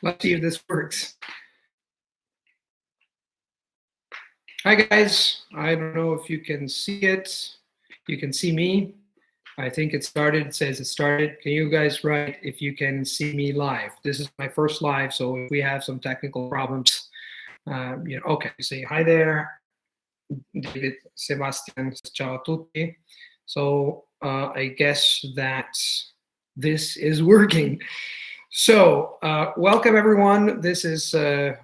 Let's see if this works. Hi guys, I don't know if you can see it. You can see me. I think it started. It says it started. Can you guys write if you can see me live? This is my first live, so if we have some technical problems, okay. Say hi there, David, Sebastian. Ciao a tutti. So I guess that this is working. So welcome everyone. This is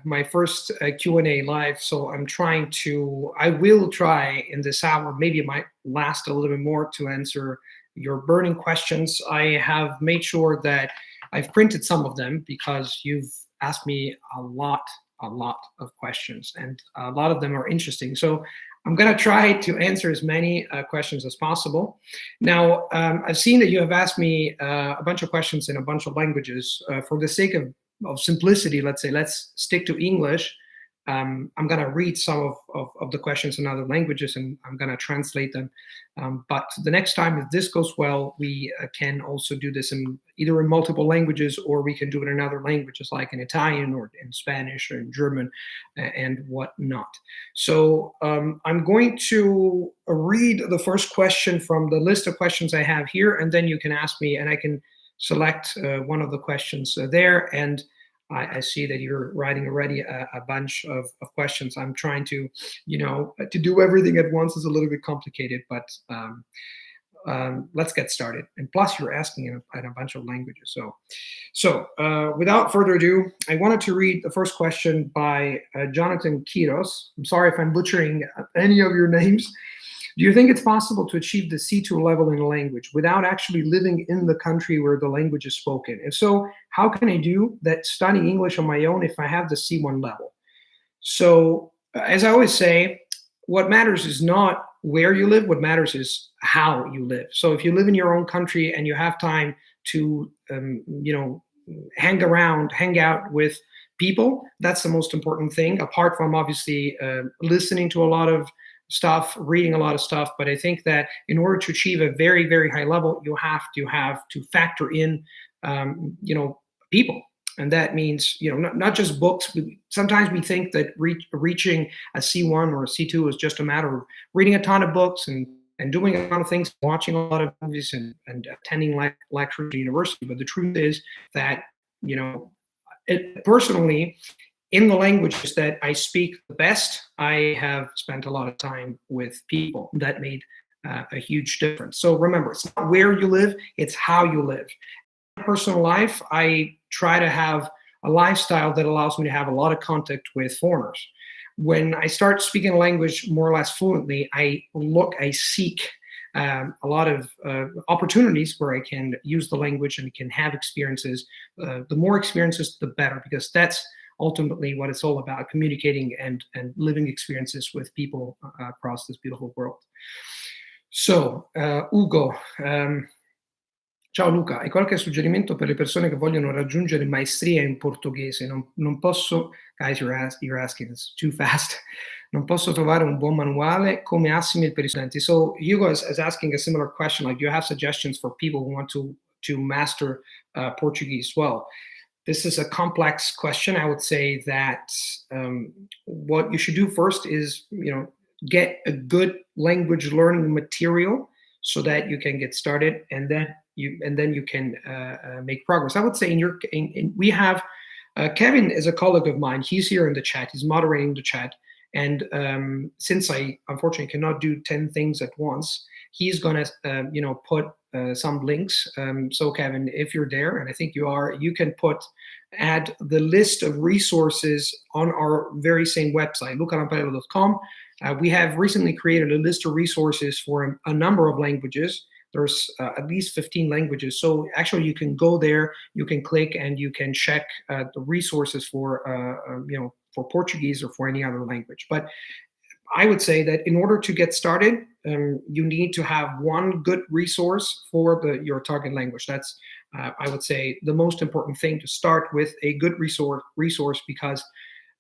my first Q&A live. So I will try in this hour, maybe it might last a little bit more, to answer your burning questions. I have made sure that I've printed some of them because you've asked me a lot of questions, and a lot of them are interesting. So I'm going to try to answer as many questions as possible. Now, I've seen that you have asked me a bunch of questions in a bunch of languages. For the sake of simplicity, let's say, let's stick to English. I'm going to read some of the questions in other languages, and I'm going to translate them. But the next time, if this goes well, we can also do this either in multiple languages, or we can do it in other languages like in Italian or in Spanish or in German and whatnot. So I'm going to read the first question from the list of questions I have here, and then you can ask me, and I can select one of the questions there. And I see that you're writing already a bunch of questions. I'm trying to do everything at once is a little bit complicated, but let's get started. And plus, you're asking in a bunch of languages. So without further ado, I wanted to read the first question by Jonathan Kiros. I'm sorry if I'm butchering any of your names. Do you think it's possible to achieve the C2 level in a language without actually living in the country where the language is spoken? And so how can I do that studying English on my own if I have the C1 level? So as I always say, what matters is not where you live, what matters is how you live. So if you live in your own country and you have time to, hang out with people, that's the most important thing, apart from obviously listening to a lot of stuff, reading a lot of stuff. But I think that in order to achieve a very, very high level, you have to factor in, people. And that means, not just books. Sometimes we think that reaching a C1 or a C2 is just a matter of reading a ton of books and doing a lot of things, watching a lot of movies and attending lectures at university. But the truth is that, personally, in the languages that I speak the best, I have spent a lot of time with people. That made a huge difference. So remember, it's not where you live, it's how you live. In my personal life, I try to have a lifestyle that allows me to have a lot of contact with foreigners. When I start speaking a language more or less fluently, I seek a lot of opportunities where I can use the language and can have experiences. The more experiences, the better, because that's ultimately what it's all about, communicating and living experiences with people across this beautiful world. So, Ugo, ciao Luca, hai qualche suggerimento per le persone che vogliono raggiungere maestria in portoghese? Non posso, guys, you're asking, it's too fast. Non posso trovare un buon manuale come Assimil per i studenti. So Hugo is asking a similar question, like, do you have suggestions for people who want to master Portuguese? Well, this is a complex question. I would say that what you should do first is, get a good language learning material so that you can get started, and then you can make progress. I would say we have Kevin is a colleague of mine. He's here in the chat. He's moderating the chat, and since I unfortunately cannot do 10 things at once, he's gonna put some links. So Kevin, if you're there, and I think you are, you can add the list of resources on our very same website, lucalampariello.com. We have recently created a list of resources for a number of languages. There's at least 15 languages. So actually you can go there, you can click, and you can check the resources for Portuguese or for any other language. But I would say that in order to get started, you need to have one good resource for your target language. That's, I would say, the most important thing, to start with a good resource, because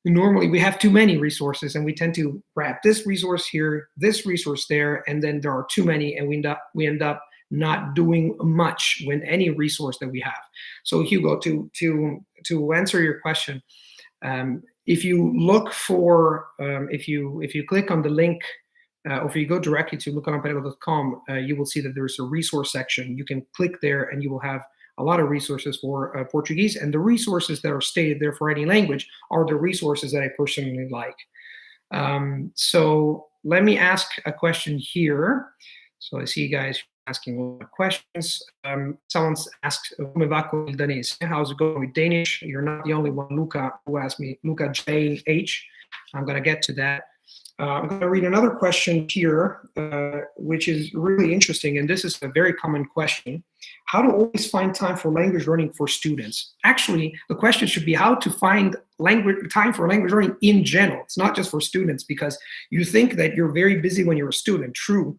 normally we have too many resources and we tend to grab this resource here, this resource there, and then there are too many, and we end up not doing much with any resource that we have. So Hugo, to answer your question, if you look for if you click on the link, or if you go directly to lucalamparello.com, you will see that there's a resource section. You can click there and you will have a lot of resources for Portuguese, and the resources that are stated there for any language are the resources that I personally like. So let me ask a question here. So I see you guys asking a lot of questions. Someone's asked, "Come va con il danese?" How's it going with Danish? You're not the only one, Luca, who asked me. Luca JH. I'm going to get to that. I'm going to read another question here, which is really interesting, and this is a very common question. How to always find time for language learning for students? Actually, the question should be how to find time for language learning in general. It's not just for students, because you think that you're very busy when you're a student. True.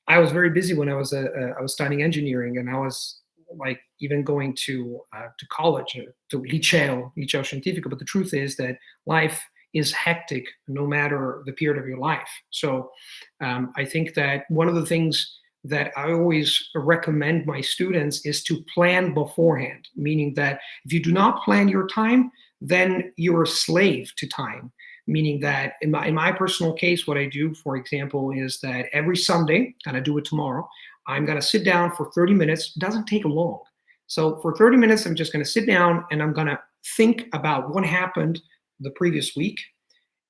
I was very busy when I was studying engineering, and I was like even going to college, to liceo scientifico. But the truth is that life is hectic no matter the period of your life. So I think that one of the things that I always recommend my students is to plan beforehand, meaning that if you do not plan your time, then you're a slave to time. Meaning that in my personal case, what I do, for example, is that every Sunday, and I do it tomorrow, I'm going to sit down for 30 minutes. It doesn't take long. So for 30 minutes, I'm just going to sit down and I'm going to think about what happened the previous week.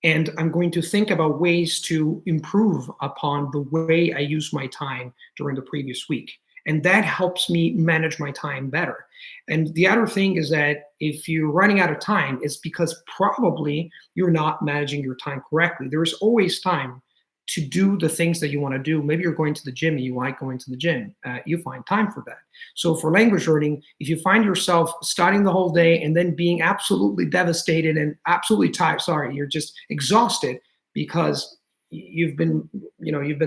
And I'm going to think about ways to improve upon the way I use my time during the previous week. And that helps me manage my time better. And the other thing is that if you're running out of time, it's because probably you're not managing your time correctly. There is always time to do the things that you want to do. Maybe you're going to the gym and you like going to the gym. You find time for that. So for language learning, if you find yourself studying the whole day and then being absolutely devastated and absolutely tired, you're just exhausted because you've been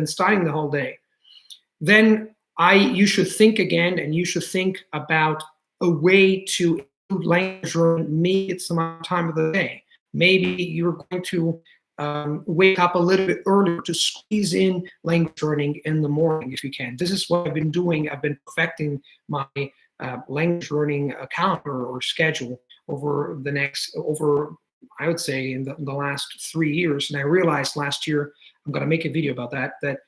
studying the whole day, then you should think again, and you should think about a way to improve language learning. Maybe it's some time of the day. Maybe you're going to wake up a little bit earlier to squeeze in language learning in the morning if you can. This is what I've been doing. I've been perfecting my language learning calendar or schedule over, I would say, in the last 3 years. And I realized last year, I'm going to make a video about that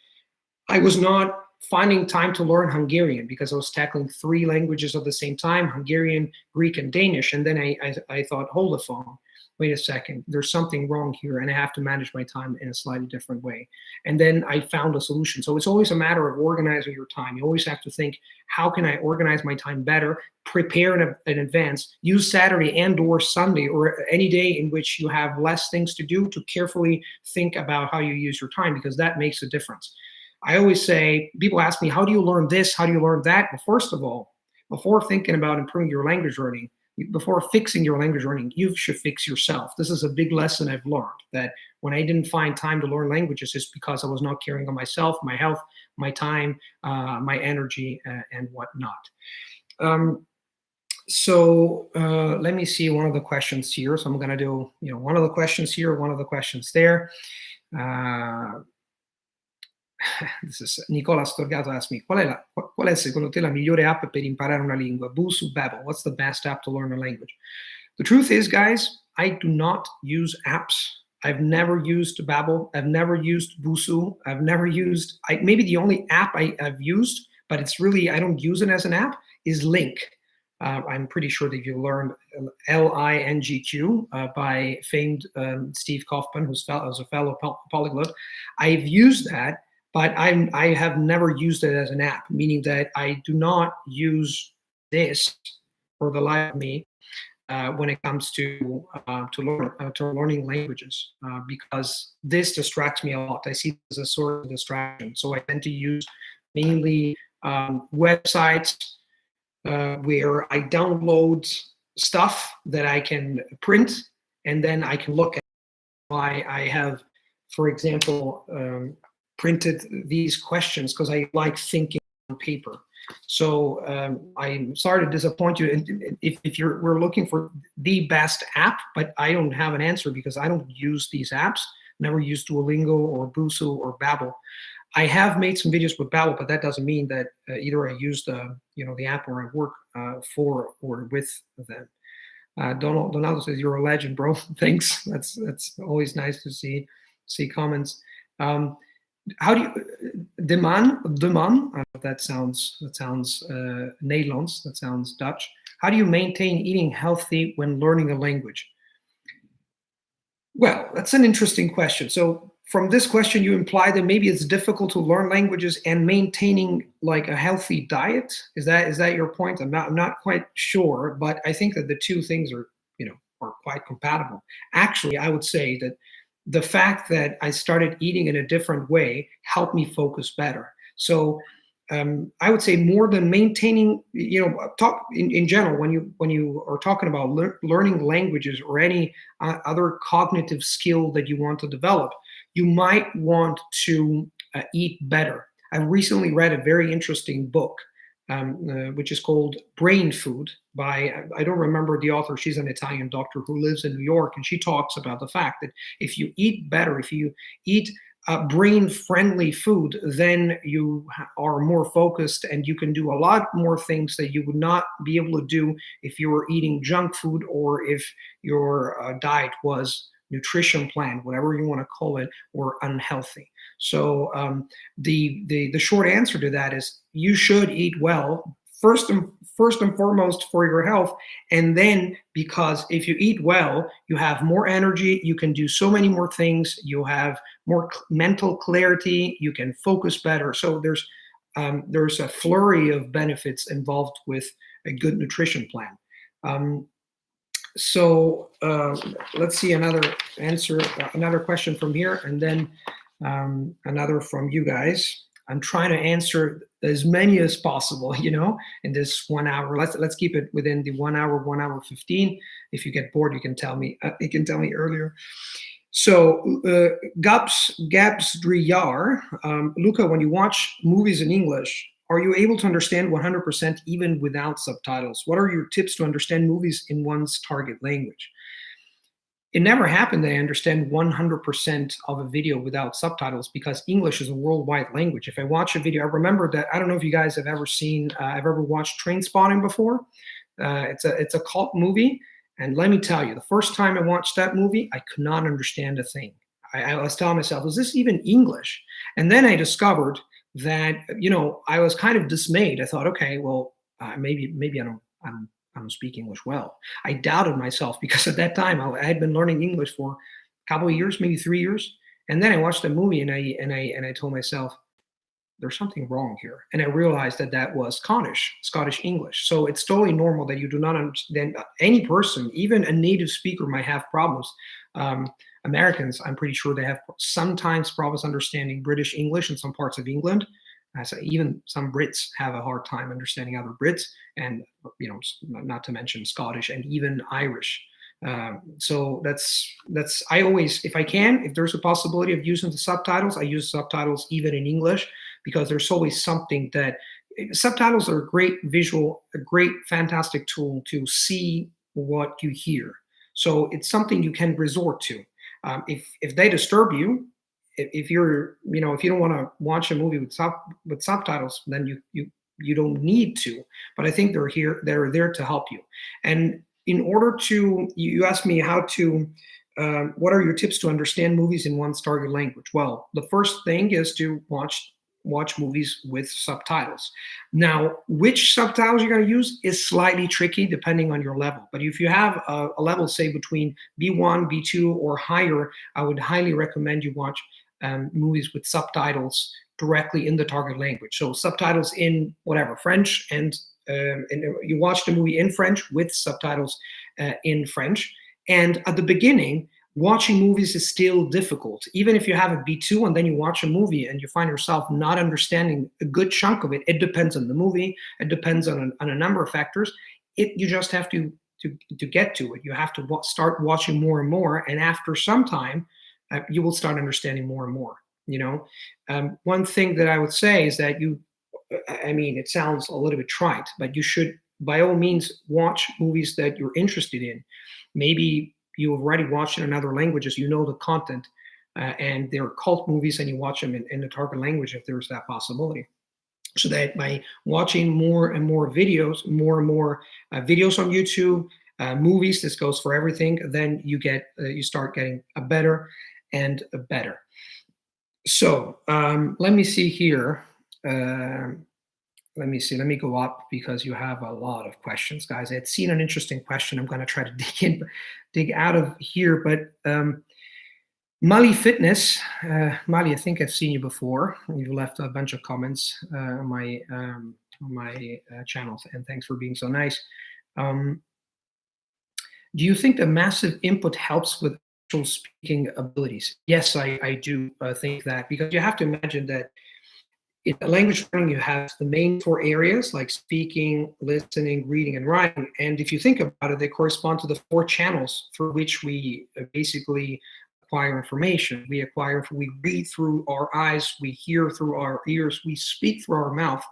I was not finding time to learn Hungarian because I was tackling 3 languages at the same time, Hungarian, Greek, and Danish. And then I thought, hold the phone. Wait a second, there's something wrong here, and I have to manage my time in a slightly different way. And then I found a solution. So it's always a matter of organizing your time. You always have to think, how can I organize my time better, prepare in advance, use Saturday and or Sunday or any day in which you have less things to do to carefully think about how you use your time, because that makes a difference. I always say, people ask me, how do you learn this? How do you learn that? Well, first of all, before thinking about improving your language learning, before fixing your language learning, you should fix yourself. This is a big lesson I've learned, that when I didn't find time to learn languages, it's because I was not caring on myself, my health, my time, my energy, and whatnot. So let me see one of the questions here. So I'm going to do, one of the questions here, one of the questions there. This is Nicola Storgato asked me, qual è secondo te la migliore app per imparare una lingua? Busuu, Babbel. What's the best app to learn a language? The truth is, guys, I do not use apps. I've never used Babbel. I've never used Busuu. I've never used, maybe the only app I've used, but it's really, I don't use it as an app, is Link. I'm pretty sure that you learned LINGQ by famed Steve Kaufman, who's a fellow polyglot. I've used that, but I have never used it as an app, meaning that I do not use this for the life of me when it comes to learning languages, because this distracts me a lot. I see it as a sort of distraction. So I tend to use mainly websites where I download stuff that I can print, and then I can look at why I have, for example, printed these questions because I like thinking on paper. So I'm sorry to disappoint you. And if we're looking for the best app, but I don't have an answer because I don't use these apps. Never used Duolingo or Busuu or Babbel. I have made some videos with Babel, but that doesn't mean that either I use the app or I work for or with them. Donaldo says you're a legend, bro. Thanks. That's always nice to see comments. How do you de man? That sounds Nederlands. That sounds Dutch. How do you maintain eating healthy when learning a language? Well, that's an interesting question. So from this question, you imply that maybe it's difficult to learn languages and maintaining like a healthy diet. Is that your point? I'm not quite sure, but I think that the two things are quite compatible. Actually, I would say that the fact that I started eating in a different way helped me focus better. So I would say more than maintaining, talk in general when you are talking about learning languages or any other cognitive skill that you want to develop, you might want to eat better. I recently read a very interesting book, which is called Brain Food by, I don't remember the author. She's an Italian doctor who lives in New York, and she talks about the fact that if you eat better, if you eat brain-friendly food, then you are more focused and you can do a lot more things that you would not be able to do if you were eating junk food or if your diet was nutrition plan, whatever you want to call it, or unhealthy. So the short answer to that is you should eat well first and foremost for your health, and then because if you eat well, you have more energy, you can do so many more things, you have more mental clarity, you can focus better. So there's a flurry of benefits involved with a good nutrition plan. So let's see another question from here, and then another from you guys. I'm trying to answer as many as possible, in this 1 hour. Let's keep it within the 1 hour, 1 hour 15. If you get bored, you can tell me. You can tell me earlier. So Gabs Driyar, Luca, when you watch movies in English, are you able to understand 100% even without subtitles? What are your tips to understand movies in one's target language? It never happened that I understand 100% of a video without subtitles because English is a worldwide language. If I watch a video, I remember that, I don't know if you guys have ever watched Trainspotting before. It's a cult movie. And let me tell you, the first time I watched that movie, I could not understand a thing. I was telling myself, is this even English? And then I discovered that, I was kind of dismayed. I thought, okay, well, maybe I don't speak English well. I doubted myself because at that time I had been learning English for a couple of years, maybe 3 years. And then I watched the movie and I told myself, there's something wrong here. And I realized that was Scottish English. So it's totally normal that you do not understand. Any person, even a native speaker, might have problems. Americans, I'm pretty sure they have sometimes problems understanding British English in some parts of England. So even some Brits have a hard time understanding other Brits, and not to mention Scottish and even Irish. So that's I always, if I can, if there's a possibility of using the subtitles, I use subtitles even in English, because there's always something that subtitles are a great fantastic tool to see what you hear. So it's something you can resort to. If they disturb you, if you don't want to watch a movie with subtitles, then you don't need to. But I think they're there to help you. And in order to, you asked me what are your tips to understand movies in one's target language? Well, the first thing is to watch movies with subtitles. Now, which subtitles you're going to use is slightly tricky depending on your level. But if you have a level, say between B1, B2, or higher, I would highly recommend you watch movies with subtitles directly in the target language. So subtitles in whatever, French, and you watch the movie in French with subtitles in French. And at the beginning, watching movies is still difficult. Even if you have a B2 and then you watch a movie and you find yourself not understanding a good chunk of it, it depends on the movie. It depends on a number of factors. You just have to get to it. You have to start watching more and more. And after some time, you will start understanding more and more. One thing that I would say is that it sounds a little bit trite, but you should, by all means, watch movies that you're interested in. Maybe you've already watched in other languages, you know the content. and they're cult movies, and you watch them in the target language if there's that possibility. So that by watching more and more videos, more and more videos on YouTube, movies, this goes for everything, then you start getting a better and a better. So let me see here. Let me see. Let me go up because you have a lot of questions, guys. I had seen an interesting question. I'm going to try to dig out of here. But Mali Fitness, Mali, I think I've seen you before. You left a bunch of comments on my channel, and thanks for being so nice. Do you think the massive input helps with actual speaking abilities? Yes, I do think that, because you have to imagine that in language learning, you have the main 4 areas like speaking, listening, reading, and writing. And if you think about it, they correspond to the 4 channels through which we basically acquire information. We read through our eyes, we hear through our ears, we speak through our mouth,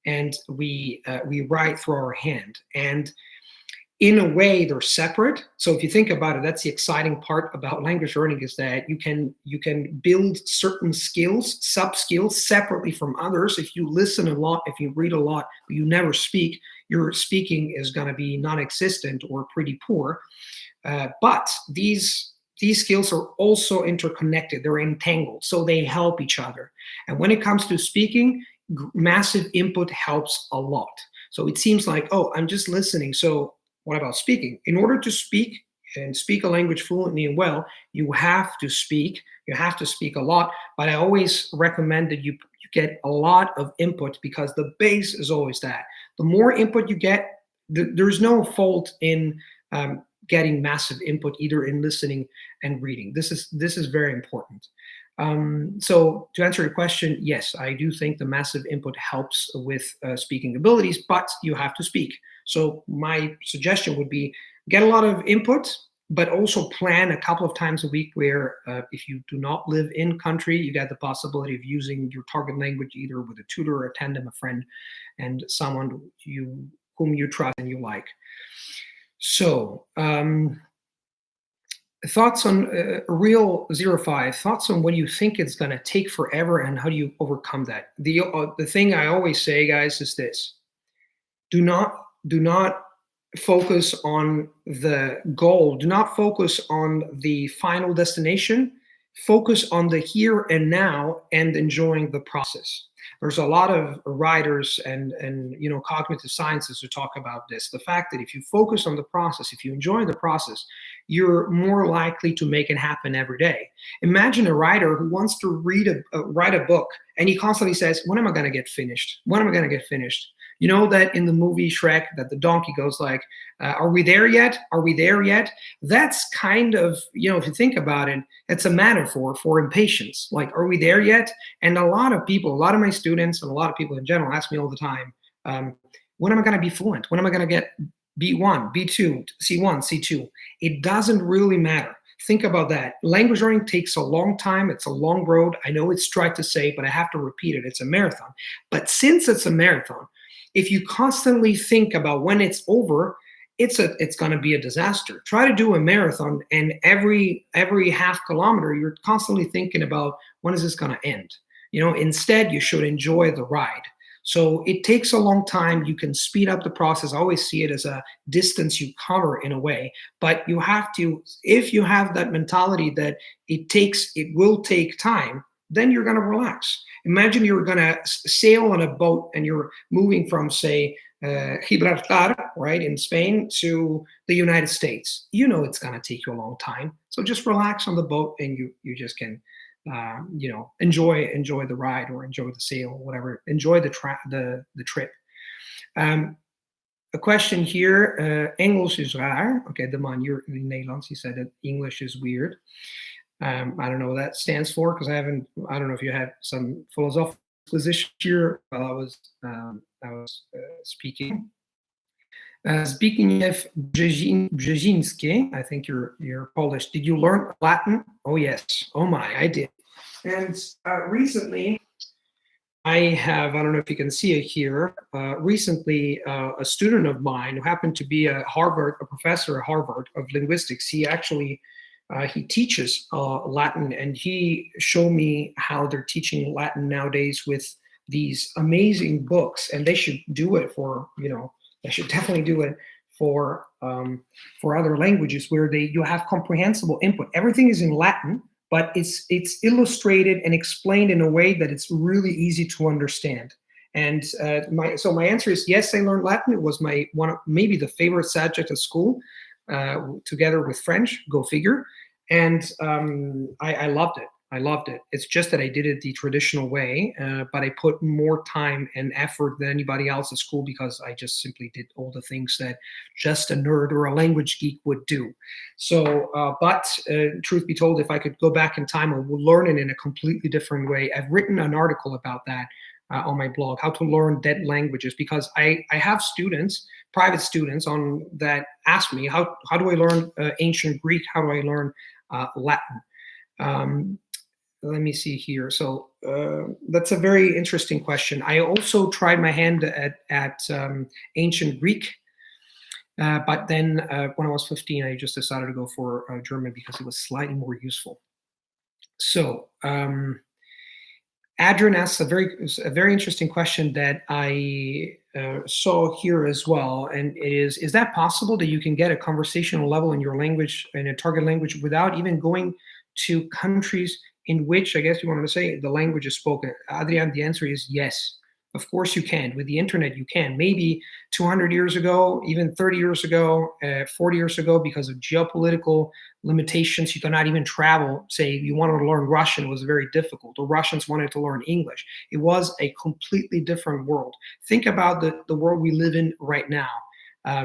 and we write through our hand. And in a way, they're separate. So if you think about it, that's the exciting part about language learning, is that you can build certain skills, sub-skills, separately from others. If you listen a lot, if you read a lot, but you never speak, your speaking is going to be non-existent or pretty poor. But these skills are also interconnected. They're entangled, so they help each other. And when it comes to speaking, massive input helps a lot. So it seems like, oh, I'm just listening. So what about speaking? In order to speak and speak a language fluently and well, you have to speak. You have to speak a lot. But I always recommend that you get a lot of input, because the base is always that. The more input you get, there's no fault in getting massive input, either in listening and reading. This is very important. So to answer your question, yes, I do think the massive input helps with speaking abilities, but you have to speak. So my suggestion would be get a lot of input, but also plan a couple of times a week where if you do not live in country, you get the possibility of using your target language either with a tutor, a tandem, a friend, and someone whom you trust and you like. So thoughts on Real 05, thoughts on what you think it's going to take forever and how do you overcome that? The thing I always say, guys, is this: do not focus on the goal, do not focus on the final destination, focus on the here and now and enjoying the process. There's a lot of writers and cognitive sciences who talk about this. The fact that if you focus on the process, if you enjoy the process, you're more likely to make it happen every day. Imagine a writer who wants to write a book, and he constantly says, when am I going to get finished? When am I going to get finished? You know that in the movie Shrek, that the donkey goes like, are we there yet? Are we there yet? That's kind of, if you think about it, it's a metaphor for impatience. Like, are we there yet? And a lot of my students and a lot of people in general ask me all the time, when am I going to be fluent? When am I going to get B1, B2, C1, C2? It doesn't really matter. Think about that. Language learning takes a long time. It's a long road. I know it's trite to say, but I have to repeat it. It's a marathon. But since it's a marathon, if you constantly think about when it's over, it's going to be a disaster. Try to do a marathon, and every half kilometer, you're constantly thinking about, when is this going to end? Instead, you should enjoy the ride. So it takes a long time. You can speed up the process. I always see it as a distance you cover in a way, but you have to, if you have that mentality that it will take time, then you're going to relax. Imagine you're going to sail on a boat and you're moving from, say, Gibraltar, right, in Spain, to the United States. It's going to take you a long time. So just relax on the boat, and you just can, enjoy the ride, or enjoy the sail, or whatever. Enjoy the trip. A question here. Engels is raar. Okay, de man, you're in Nederlands. He said that English is weird. I don't know what that stands for, because I don't know if you had some philosophical position here while I was speaking. Zbigniew Brzezinski, I think you're Polish. Did you learn Latin? Oh yes. Oh my, I did. And recently, I don't know if you can see it here. Recently, a student of mine who happened to be a professor at Harvard of linguistics, he actually he teaches Latin, and he showed me how they're teaching Latin nowadays with these amazing books, and they should do it for, they should definitely do it for other languages where you have comprehensible input. Everything is in Latin, but it's illustrated and explained in a way that it's really easy to understand. And my answer is yes. I learned Latin. It was my one of maybe the favorite subject at school, together with French. Go figure. And I loved it. I loved it. It's just that I did it the traditional way, but I put more time and effort than anybody else at school because I just simply did all the things that just a nerd or a language geek would do. So, but truth be told, if I could go back in time, I would learn it in a completely different way. I've written an article about that on my blog, how to learn dead languages, because I have students, private students, on that ask me how do I learn ancient Greek? How do I learn Latin? Let me see here. So that's a very interesting question. I also tried my hand at ancient Greek, but then when I was 15, I just decided to go for German because it was slightly more useful. So Adrian asks a very interesting question that I saw here as well, and is that possible that you can get a conversational level in your language, in a target language, without even going to countries in which, I guess you wanted to say, the language is spoken? Adrian, the answer is yes. Of course you can. With the internet, you can. Maybe 200 years ago, even 30 years ago, 40 years ago, because of geopolitical limitations, you cannot even travel. Say you wanted to learn Russian, it was very difficult. The Russians wanted to learn English. It was a completely different world. Think about the world we live in right now.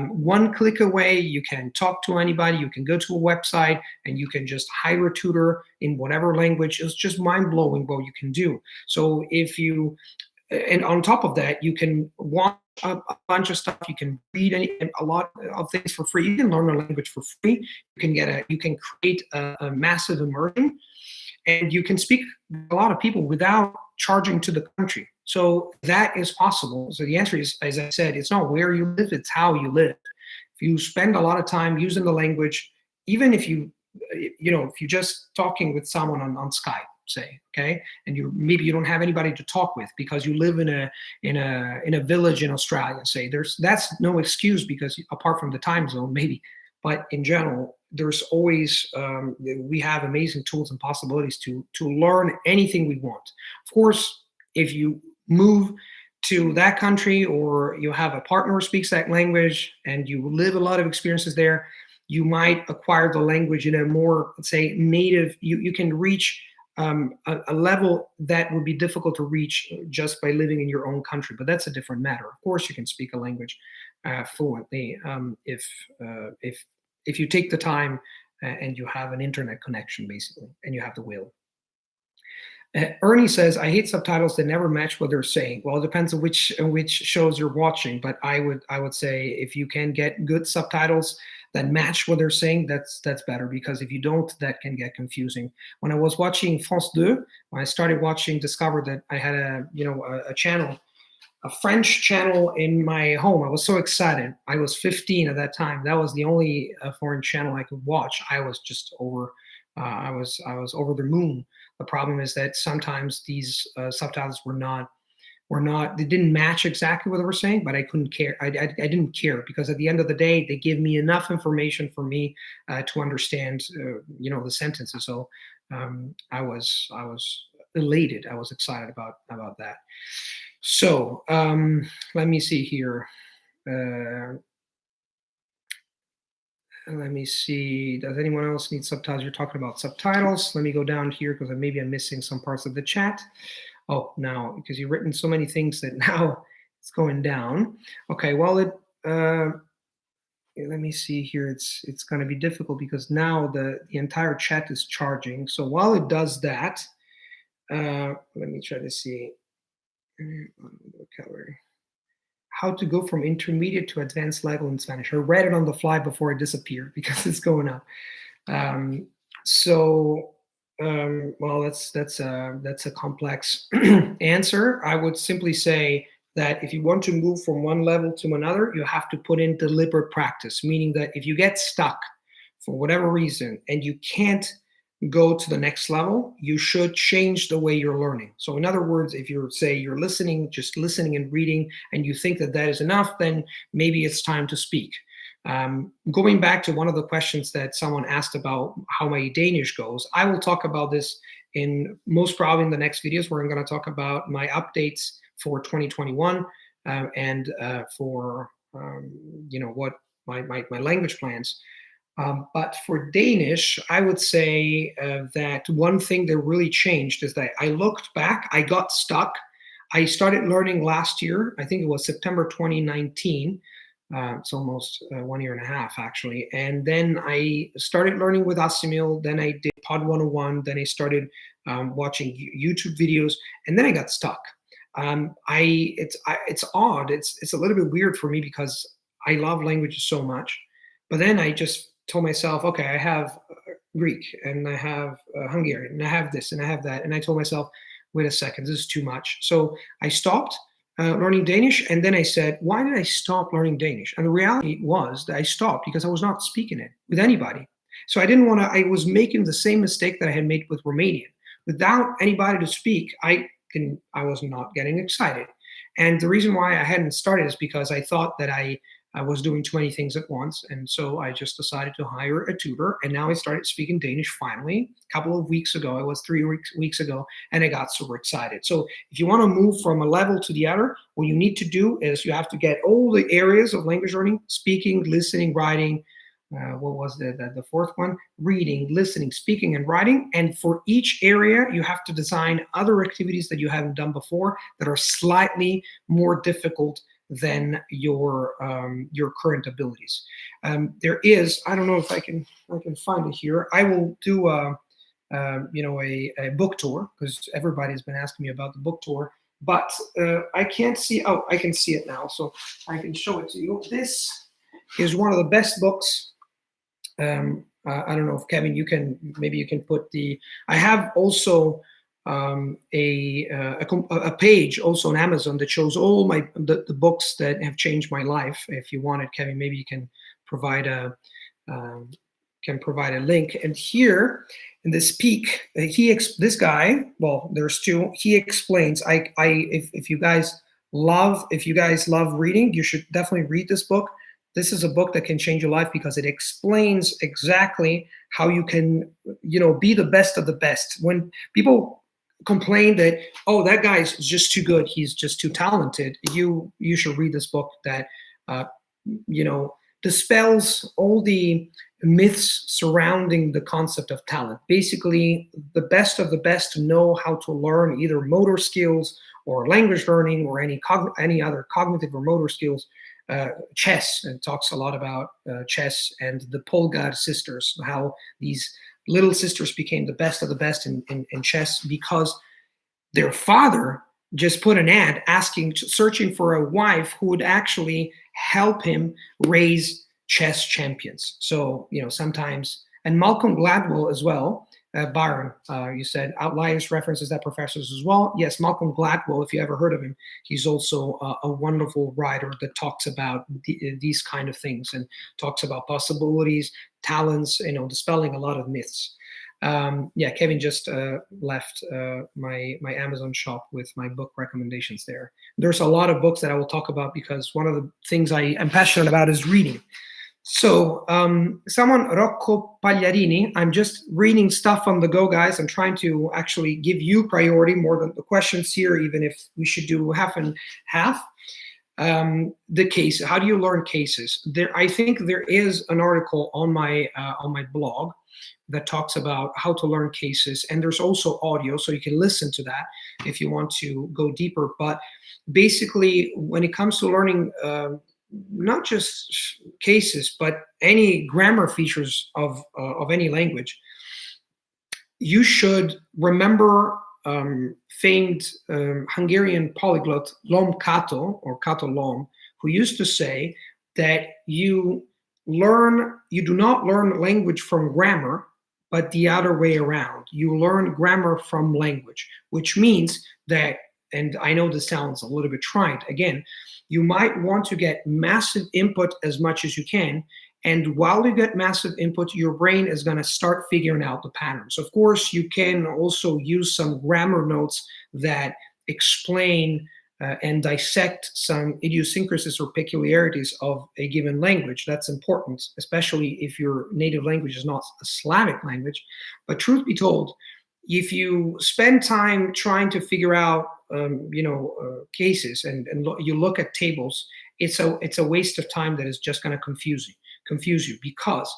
One click away, you can talk to anybody, you can go to a website, and you can just hire a tutor in whatever language. It's just mind-blowing what you can do. So if you, and on top of that, you can watch a bunch of stuff. You can read a lot of things for free. You can learn a language for free. You can create a massive immersion, and you can speak a lot of people without charging to the country. So that is possible. So the answer is, as I said, it's not where you live, it's how you live. If you spend a lot of time using the language, even if if you're just talking with someone on Skype, say, okay, and maybe you don't have anybody to talk with because you live in a village in Australia, say, that's no excuse, because apart from the time zone, maybe, but in general, there's always we have amazing tools and possibilities to learn anything we want. Of course, if you move to that country, or you have a partner who speaks that language and you live a lot of experiences there, you might acquire the language in a more, let's say, native. You can reach a level that would be difficult to reach just by living in your own country, but that's a different matter. Of course, you can speak a language fluently if you take the time and you have an internet connection, basically, and you have the will. Ernie says, I hate subtitles that never match what they're saying. Well, it depends on which shows you're watching, but I would say if you can get good subtitles that match what they're saying, that's better, because if you don't, that can get confusing. When I was watching France 2, when I started watching, discovered that I had a channel, a French channel in my home. I was so excited. I was 15 at that time. That was the only foreign channel I could watch. I was just over. I was over the moon. The problem is that sometimes these subtitles they didn't match exactly what they were saying, but I couldn't care. I didn't care, because at the end of the day, they give me enough information for me to understand, the sentences. So I was elated. I was excited about that. So let me see here. Let me see. Does anyone else need subtitles? You're talking about subtitles. Let me go down here, because maybe I'm missing some parts of the chat. Oh, now, because you've written so many things that now it's going down. Okay, well, let me see here. It's going to be difficult because now the entire chat is charging. So while it does that, let me try to see. Vocabulary. How to go from intermediate to advanced level in Spanish. I read it on the fly before it disappeared because it's going up. Well, that's a complex answer. I would simply say that if you want to move from one level to another, you have to put in deliberate practice, meaning that if you get stuck for whatever reason, and you can't go to the next level, you should change the way you're learning. So in other words, if you're say you're listening, just listening and reading, and you think that that is enough, then maybe it's time to speak. Going back to one of the questions that someone asked about how my Danish goes, I will talk about this in most probably in the next videos, where I'm going to talk about my updates for 2021 and for what my language plans. But for Danish, I would say that one thing that really changed is that I looked back, I got stuck. I started learning last year, I think it was September 2019. It's almost 1 year and a half, actually. And then I started learning with Asimil. Then I did Pod 101. Then I started watching YouTube videos. And then I got stuck. It's odd. It's a little bit weird for me because I love languages so much. But then I just told myself, okay, I have Greek and I have Hungarian and I have this and I have that. And I told myself, wait a second, this is too much. So I stopped learning Danish. And then I said, why did I stop learning Danish? And the reality was that I stopped because I was not speaking it with anybody. So I didn't want to, I was making the same mistake that I had made with Romanian. Without anybody to speak, I was not getting excited. And the reason why I hadn't started is because I thought that I was doing too many things at once. And so I just decided to hire a tutor. And now I started speaking Danish finally a couple of weeks ago. It was 3 weeks ago, and I got super excited. So if you want to move from a level to the other, what you need to do is you have to get all the areas of language learning: speaking, listening, writing. What was the fourth one? Reading, listening, speaking, and writing. And for each area, you have to design other activities that you haven't done before that are slightly more difficult than your current abilities. There is, I don't know if I can find it here. I will do a book tour, because everybody's been asking me about the book tour. But I can't see. Oh, I can see it now, so I can show it to you. This is one of the best books. I don't know if Kevin, maybe you can put the. I have also a page also on Amazon that shows all the books that have changed my life. If you want it, Kevin, maybe you can provide a link. And here in this peak, this guy. Well, there's two. He explains. If you guys love reading, you should definitely read this book. This is a book that can change your life because it explains exactly how you can, be the best of the best. When people complain that, oh, that guy's just too good, he's just too talented, you should read this book that, dispels all the myths surrounding the concept of talent. Basically, the best of the best know how to learn either motor skills or language learning or any other cognitive or motor skills. Chess, and talks a lot about chess and the Polgar sisters, how these little sisters became the best of the best in chess because their father just put an ad searching for a wife who would actually help him raise chess champions. So, sometimes, and Malcolm Gladwell as well. Byron, you said outliers references that professors as well. Yes, Malcolm Gladwell, if you ever heard of him, he's also a wonderful writer that talks about these kind of things and talks about possibilities, talents, dispelling a lot of myths. Kevin just left my Amazon shop with my book recommendations there. There's a lot of books that I will talk about because one of the things I am passionate about is reading. So someone, Rocco Pagliarini, I'm just reading stuff on the go, guys. I'm trying to actually give you priority more than the questions here, even if we should do half and half. The case, how do you learn cases? I think there is an article on my blog that talks about how to learn cases, and there's also audio, so you can listen to that if you want to go deeper. But basically, when it comes to learning not just cases, but any grammar features of any language, you should remember famed Hungarian polyglot Lom Kato, or Kato Lom, who used to say that you do not learn language from grammar, but the other way around. You learn grammar from language, which means that, and I know this sounds a little bit trite, again, you might want to get massive input as much as you can, And while you get massive input, your brain is going to start figuring out the patterns. Of course, you can also use some grammar notes that explain and dissect some idiosyncrasies or peculiarities of a given language. That's important, especially if your native language is not a Slavic language. But truth be told, if you spend time trying to figure out, cases and you look at tables, it's a waste of time that is just going to confuse you because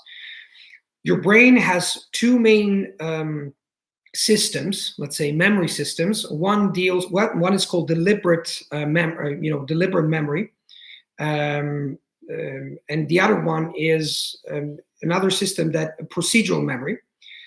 your brain has two main systems, let's say memory systems. One is called deliberate deliberate memory, and the other one is another system that procedural memory.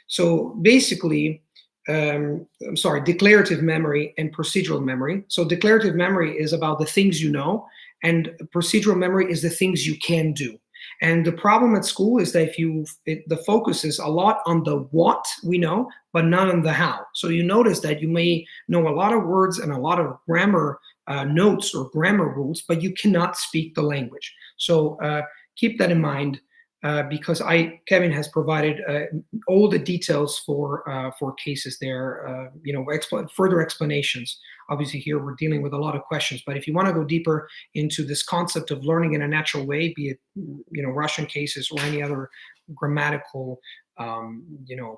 So basically, declarative memory and procedural memory. So declarative memory is about the things you know, and procedural memory is the things you can do. And the problem at school is that the focus is a lot on the what we know, but not on the how. So you notice that you may know a lot of words and a lot of grammar notes or grammar rules, but you cannot speak the language. So keep that in mind. Because Kevin has provided all the details for cases there, further explanations. Obviously, here we're dealing with a lot of questions, but if you want to go deeper into this concept of learning in a natural way, be it Russian cases or any other grammatical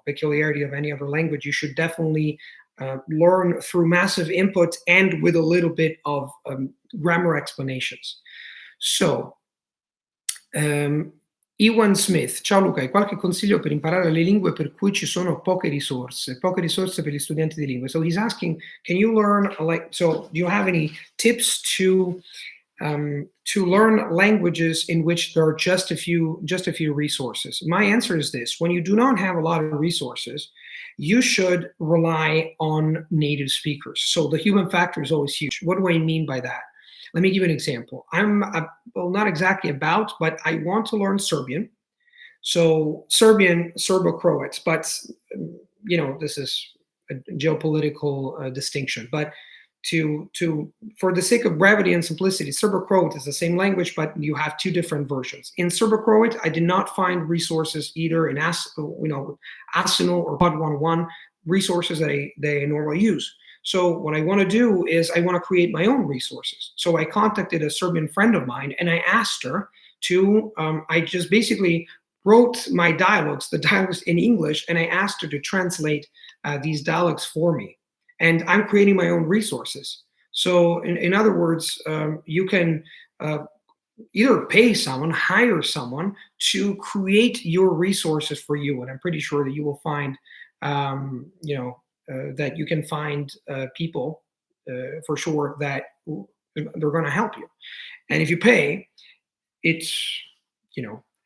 peculiarity of any other language, you should definitely learn through massive input and with a little bit of grammar explanations. So. Ewan Smith, ciao Luca, hai qualche consiglio per imparare le lingue per cui ci sono poche risorse per gli studenti di lingue? So he's asking, can you learn, do you have any tips to learn languages in which there are just a few resources? My answer is this: when you do not have a lot of resources, you should rely on native speakers. So the human factor is always huge. What do I mean by that? Let me give you an example. Not exactly but I want to learn Serbian. So Serbian, Serbo-Croat, but this is a geopolitical distinction. But for the sake of brevity and simplicity, Serbo-Croat is the same language, but you have two different versions. In Serbo-Croat, I did not find resources either in Arsenal or Pod 101, resources that I normally use. So what I want to do is I want to create my own resources. So I contacted a Serbian friend of mine and I asked her to, I just basically wrote my the dialogues in English, and I asked her to translate these dialogues for me. And I'm creating my own resources. So in other words, you can either hire someone to create your resources for you. And I'm pretty sure that you will find, that you can find people for sure that they're going to help you. And if you pay, it's,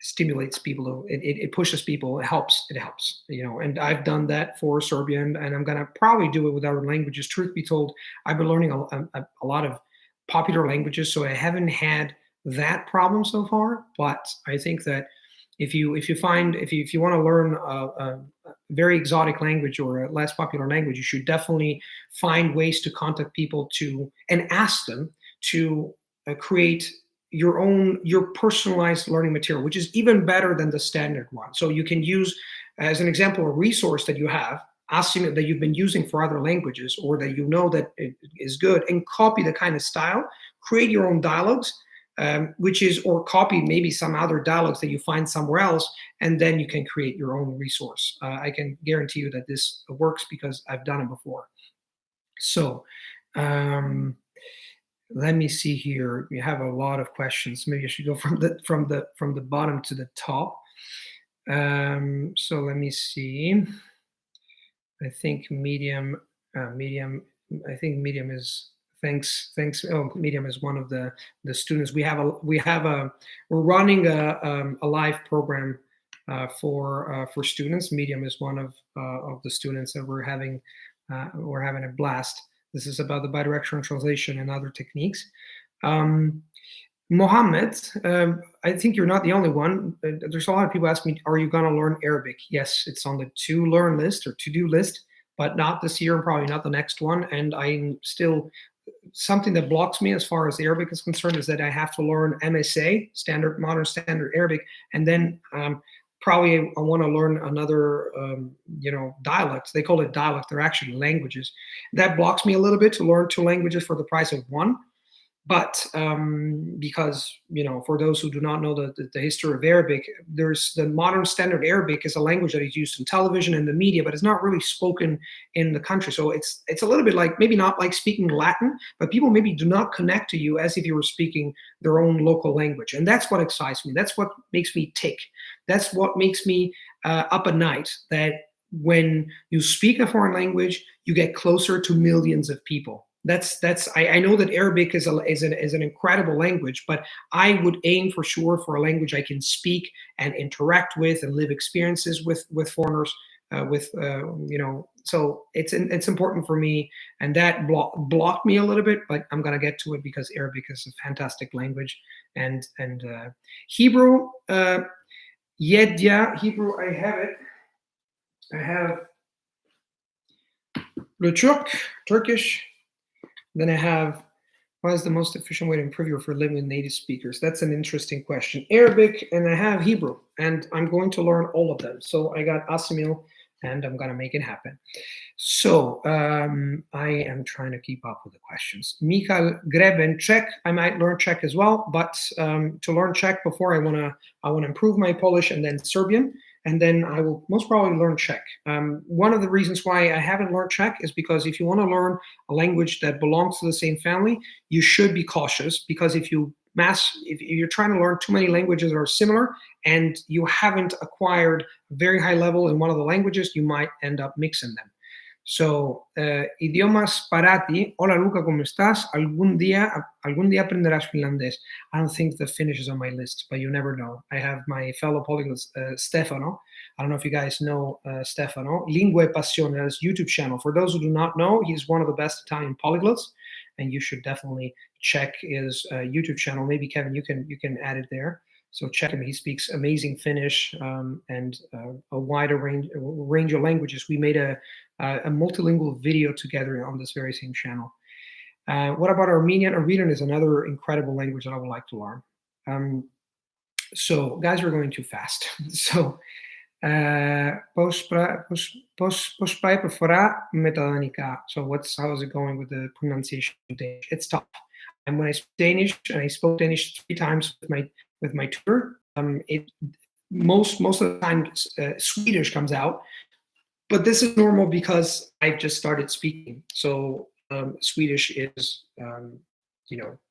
stimulates people, it pushes people, it helps, and I've done that for Serbian, and I'm going to probably do it with other languages. Truth be told, I've been learning a lot of popular languages, so I haven't had that problem so far, but I think that if you want to learn a very exotic language or a less popular language, you should definitely find ways to contact people and ask them to create your personalized learning material, which is even better than the standard one. So you can use, as an example, a resource that you have, asking that you've been using for other languages or that that it is good, and copy the kind of style, create your own dialogues, or copy maybe some other dialogues that you find somewhere else, and then you can create your own resource. I can guarantee you that this works because I've done it before. So let me see here. We have a lot of questions. Maybe I should go from the bottom to the top. So let me see. I think medium. I think medium is. Thanks. Oh, Medium is one of the students. We're running a live program for students. Medium is one of the students that we're having a blast. This is about the bidirectional translation and other techniques. Mohammed, I think you're not the only one. There's a lot of people ask me, are you going to learn Arabic? Yes, it's on the to-learn list or to-do list, but not this year and probably not the next one. And I'm still something that blocks me as far as Arabic is concerned is that I have to learn MSA, standard modern standard Arabic, and then probably I want to learn another dialect. They call it dialect. They're actually languages. That blocks me a little bit to learn two languages for the price of one. But because, for those who do not know the history of Arabic, there's the modern standard Arabic is a language that is used in television and the media, but it's not really spoken in the country. So it's a little bit like, maybe not like speaking Latin, but people maybe do not connect to you as if you were speaking their own local language. And that's what excites me. That's what makes me tick. That's what makes me up at night, that when you speak a foreign language, you get closer to millions of people. I know that Arabic is an incredible language, but I would aim for sure for a language I can speak and interact with and live experiences with foreigners. So it's important for me, and that blocked me a little bit, but I'm gonna get to it because Arabic is a fantastic language, and Hebrew, Yedya Hebrew. I have it. I have le Turkish. Then I have, what is the most efficient way to improve your for living with native speakers? That's an interesting question. Arabic, and I have Hebrew, and I'm going to learn all of them. So I got Asimil, and I'm going to make it happen. So I am trying to keep up with the questions. Michael Greben, Czech. I might learn Czech as well, but to learn Czech before, I want to improve my Polish and then Serbian. And then I will most probably learn Czech. One of the reasons why I haven't learned Czech is because if you want to learn a language that belongs to the same family, you should be cautious, because if you're trying to learn too many languages that are similar and you haven't acquired a very high level in one of the languages, you might end up mixing them. So, idiomas para ti. Hola Luca, ¿cómo estás? Algún día aprenderás finlandés. I don't think the Finnish is on my list, but you never know. I have my fellow polyglot, Stefano. I don't know if you guys know Stefano. Lingue e Passione, his YouTube channel. For those who do not know, he's one of the best Italian polyglots, and you should definitely check his YouTube channel. Maybe Kevin, you can add it there. So check him. He speaks amazing Finnish and a wider range of languages. We made a multilingual video together on this very same channel. What about Armenian? Armenian is another incredible language that I would like to learn. So guys, we're going too fast. So posprai prefera metadanica. So how is it going with the pronunciation of Danish? It's tough. And when I speak Danish, and I spoke Danish 3 times with my tutor, most of the time Swedish comes out. But this is normal because I've just started speaking. So Swedish is,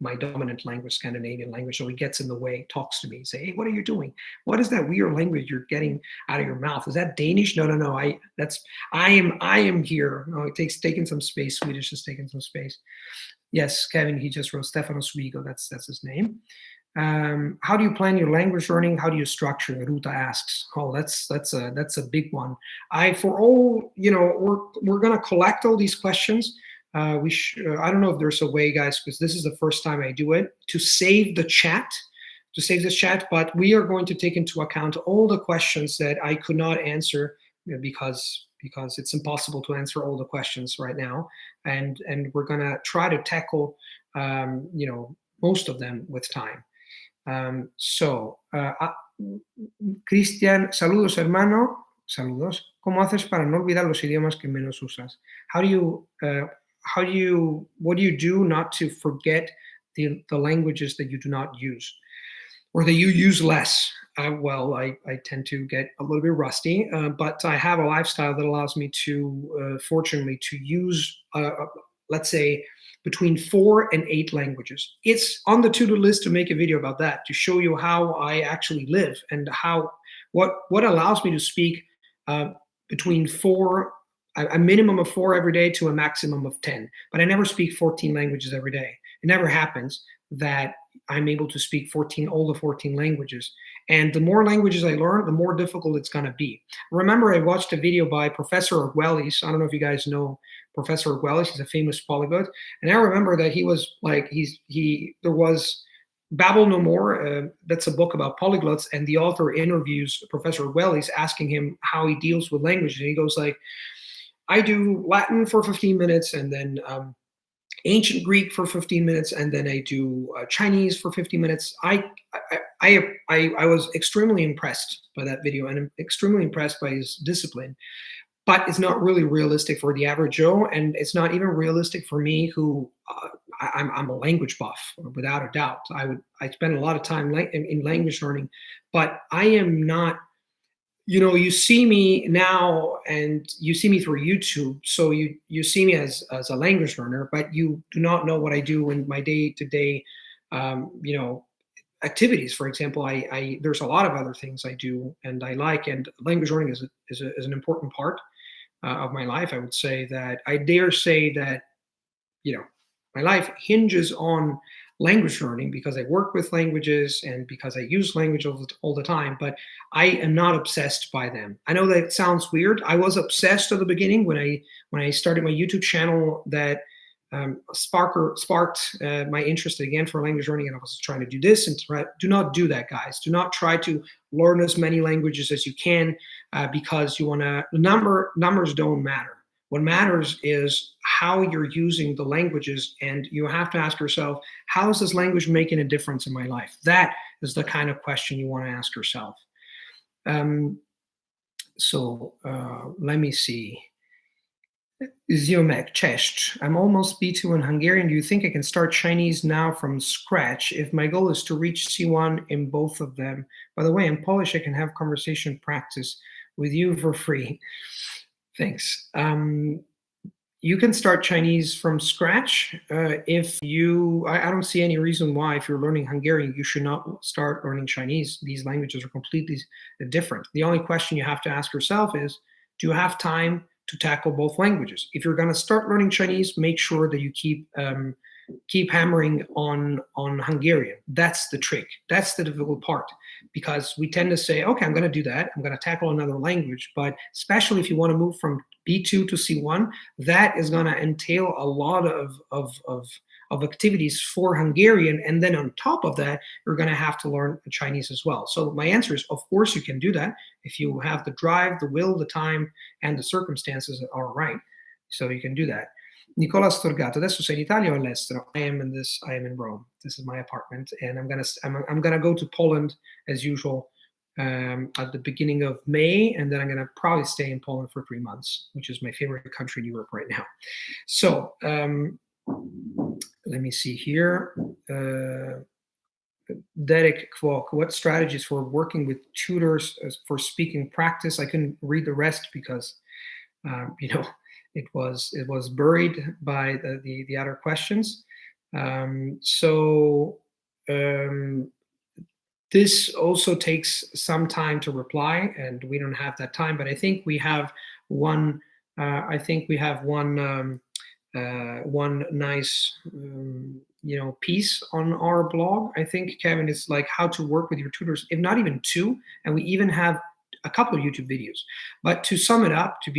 my dominant language, Scandinavian language. So it gets in the way, talks to me, say, "Hey, what are you doing? What is that weird language you're getting out of your mouth? Is that Danish?" No. I am here. No, it's taking some space. Swedish has taken some space. Yes, Kevin, he just wrote Stefano Swigo. That's his name. How do you plan your language learning? How do you structure it? Ruta asks. Oh, that's a big one. We're gonna collect all these questions. I don't know if there's a way, guys, because this is the first time I do it, to save the chat, but we are going to take into account all the questions that I could not answer because it's impossible to answer all the questions right now, and we're gonna try to tackle most of them with time. Cristian, saludos hermano, saludos. ¿Cómo haces para no olvidar los idiomas que menos usas? What do you do not to forget the languages that you do not use, or that you use less? Well, I tend to get a little bit rusty, but I have a lifestyle that allows me to, fortunately, to use, let's say, between 4 and 8 languages. It's on the to-do list to make a video about that, to show you how I actually live and what allows me to speak between 4, a minimum of 4 every day to a maximum of 10. But I never speak 14 languages every day. It never happens that I'm able to speak all the 14 languages. And the more languages I learn, the more difficult it's going to be. Remember, I watched a video by Professor Arguelles. I don't know if you guys know Professor Arguelles. He's a famous polyglot. And I remember that he was like, there was Babel No More. That's a book about polyglots. And the author interviews Professor Arguelles, asking him how he deals with language. And he goes like, I do Latin for 15 minutes, and then ancient Greek for 15 minutes, and then I do Chinese for 15 minutes. I was extremely impressed by that video, and I'm extremely impressed by his discipline. But it's not really realistic for the average Joe, and it's not even realistic for me, who I'm a language buff without a doubt. I spend a lot of time in language learning, but I am not. You see me now, and you see me through YouTube, so you see me as a language learner, but you do not know what I do in my day to day, activities. For example, I there's a lot of other things I do and I like, and language learning is an important part of my life. I would say that I dare say that you know my life hinges on language learning, because I work with languages and because I use language all the time, but I am not obsessed by them. I know that it sounds weird. I was obsessed at the beginning when I started my YouTube channel, that sparked my interest again for language learning, and I was trying to do this. And do not do that, guys. Do not try to learn as many languages as you can, because you want to. Numbers don't matter. What matters is how you're using the languages, and you have to ask yourself, how is this language making a difference in my life? That is the kind of question you want to ask yourself. Let me see. Ziomek, cześć. I'm almost B2 in Hungarian. Do you think I can start Chinese now from scratch if my goal is to reach C1 in both of them? By the way, in Polish, I can have conversation practice with you for free. Thanks. You can start Chinese from scratch. I don't see any reason why, if you're learning Hungarian, you should not start learning Chinese. These languages are completely different. The only question you have to ask yourself is, do you have time to tackle both languages? If you're going to start learning Chinese, make sure that you keep hammering on Hungarian. That's the trick. That's the difficult part, because we tend to say, okay, I'm going to do that. I'm going to tackle another language. But especially if you want to move from B2 to C1, that is going to entail a lot of activities for Hungarian. And then on top of that, you're going to have to learn Chinese as well. So my answer is, of course, you can do that if you have the drive, the will, the time, and the circumstances are right. So you can do that. Nicola Storgato, adesso sei in Italia o all'estero? I am in Rome. This is my apartment, and I'm gonna go to Poland as usual at the beginning of May, and then I'm gonna probably stay in Poland for 3 months, which is my favorite country in Europe right now. So let me see here. Derek Kwok, what strategies for working with tutors for speaking practice? I couldn't read the rest because it was buried by the other questions. This also takes some time to reply, and we don't have that time. But I think we have one. One nice piece on our blog. I think, Kevin, is like how to work with your tutors, if not even two, and we even have a couple of YouTube videos. But to sum it up, to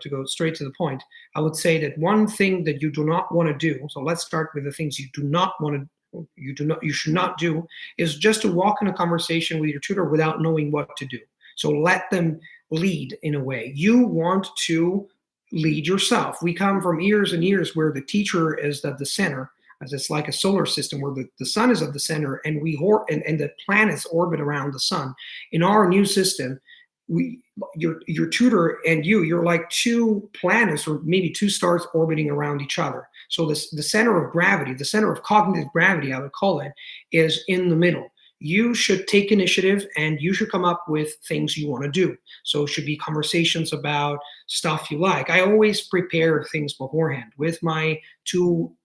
go straight to the point, I would say that one thing that you do not want to do. So let's start with the things you do not want to. You should not do is just to walk in a conversation with your tutor without knowing what to do. So let them lead in a way. You want to lead yourself. We come from years and years where the teacher is at the center, as it's like a solar system where the sun is at the center, and and the planets orbit around the sun. In our new system, your tutor and you're like two planets, or maybe two stars orbiting around each other. So the center of gravity, the center of cognitive gravity, I would call it, is in the middle. You should take initiative, and you should come up with things you want to do. So it should be conversations about stuff you like. I always prepare things beforehand with my two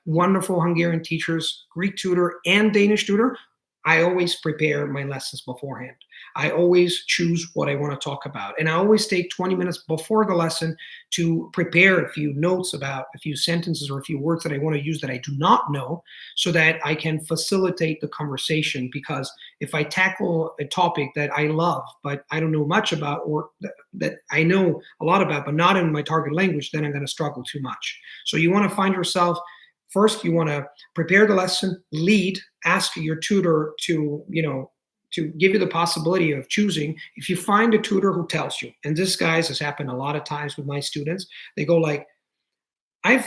wonderful Hungarian teachers, Greek tutor and Danish tutor. I always prepare my lessons beforehand. I always choose what I want to talk about. And I always take 20 minutes before the lesson to prepare a few notes about a few sentences or a few words that I want to use that I do not know, so that I can facilitate the conversation. Because if I tackle a topic that I love, but I don't know much about, or that I know a lot about, but not in my target language, then I'm going to struggle too much. So you want to find yourself, first, you want to prepare the lesson, lead, ask your tutor to give you the possibility of choosing. If you find a tutor who tells you, and this, guys, has happened a lot of times with my students, they go like, I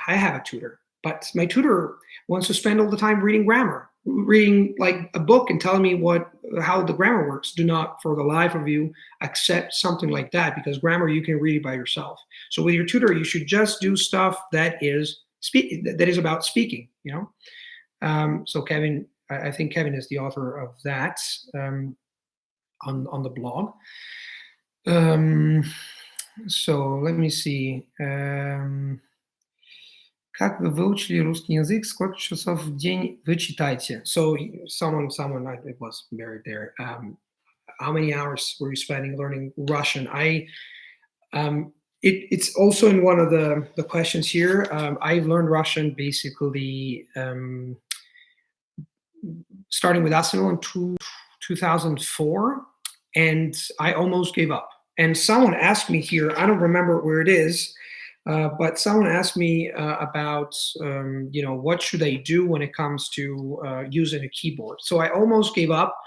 have a tutor, but my tutor wants to spend all the time reading grammar, reading like a book and telling me how the grammar works. Do not, for the life of you, accept something like that, because grammar you can read it by yourself. So with your tutor, you should just do stuff that is about speaking. So Kevin, I think Kevin is the author of that on the blog. So let me see. Как вы выучили русский язык? Сколько часов в день вы читаете? So someone, it was buried there. How many hours were you spending learning Russian? It's also in one of the questions here. I learned Russian basically starting with Arsenal in 2004, and I almost gave up. And someone asked me here, I don't remember where it is, but someone asked me about, what should I do when it comes to using a keyboard. So I almost gave up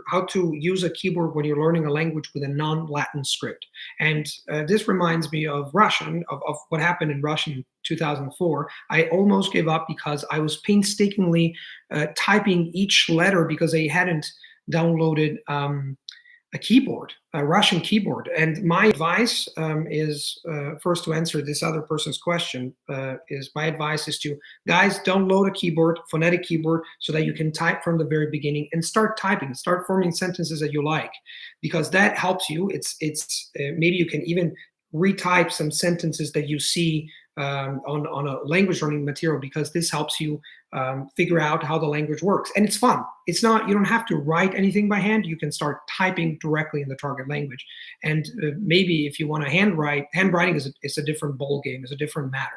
how to use a keyboard when you're learning a language with a non-Latin script. And this reminds me of Russian, of what happened in Russian in 2004. I almost gave up because I was painstakingly typing each letter because I hadn't downloaded a Russian keyboard. And my advice is, first, to answer this other person's question, my advice is to, guys, download a keyboard, phonetic keyboard, so that you can type from the very beginning and start typing, start forming sentences that you like, because that helps you. It's maybe you can even retype some sentences that you see on a language learning material, because this helps you figure out how the language works. And it's fun. It's not, you don't have to write anything by hand. You can start typing directly in the target language. And maybe if you want to handwriting is a different ball game, is a different matter.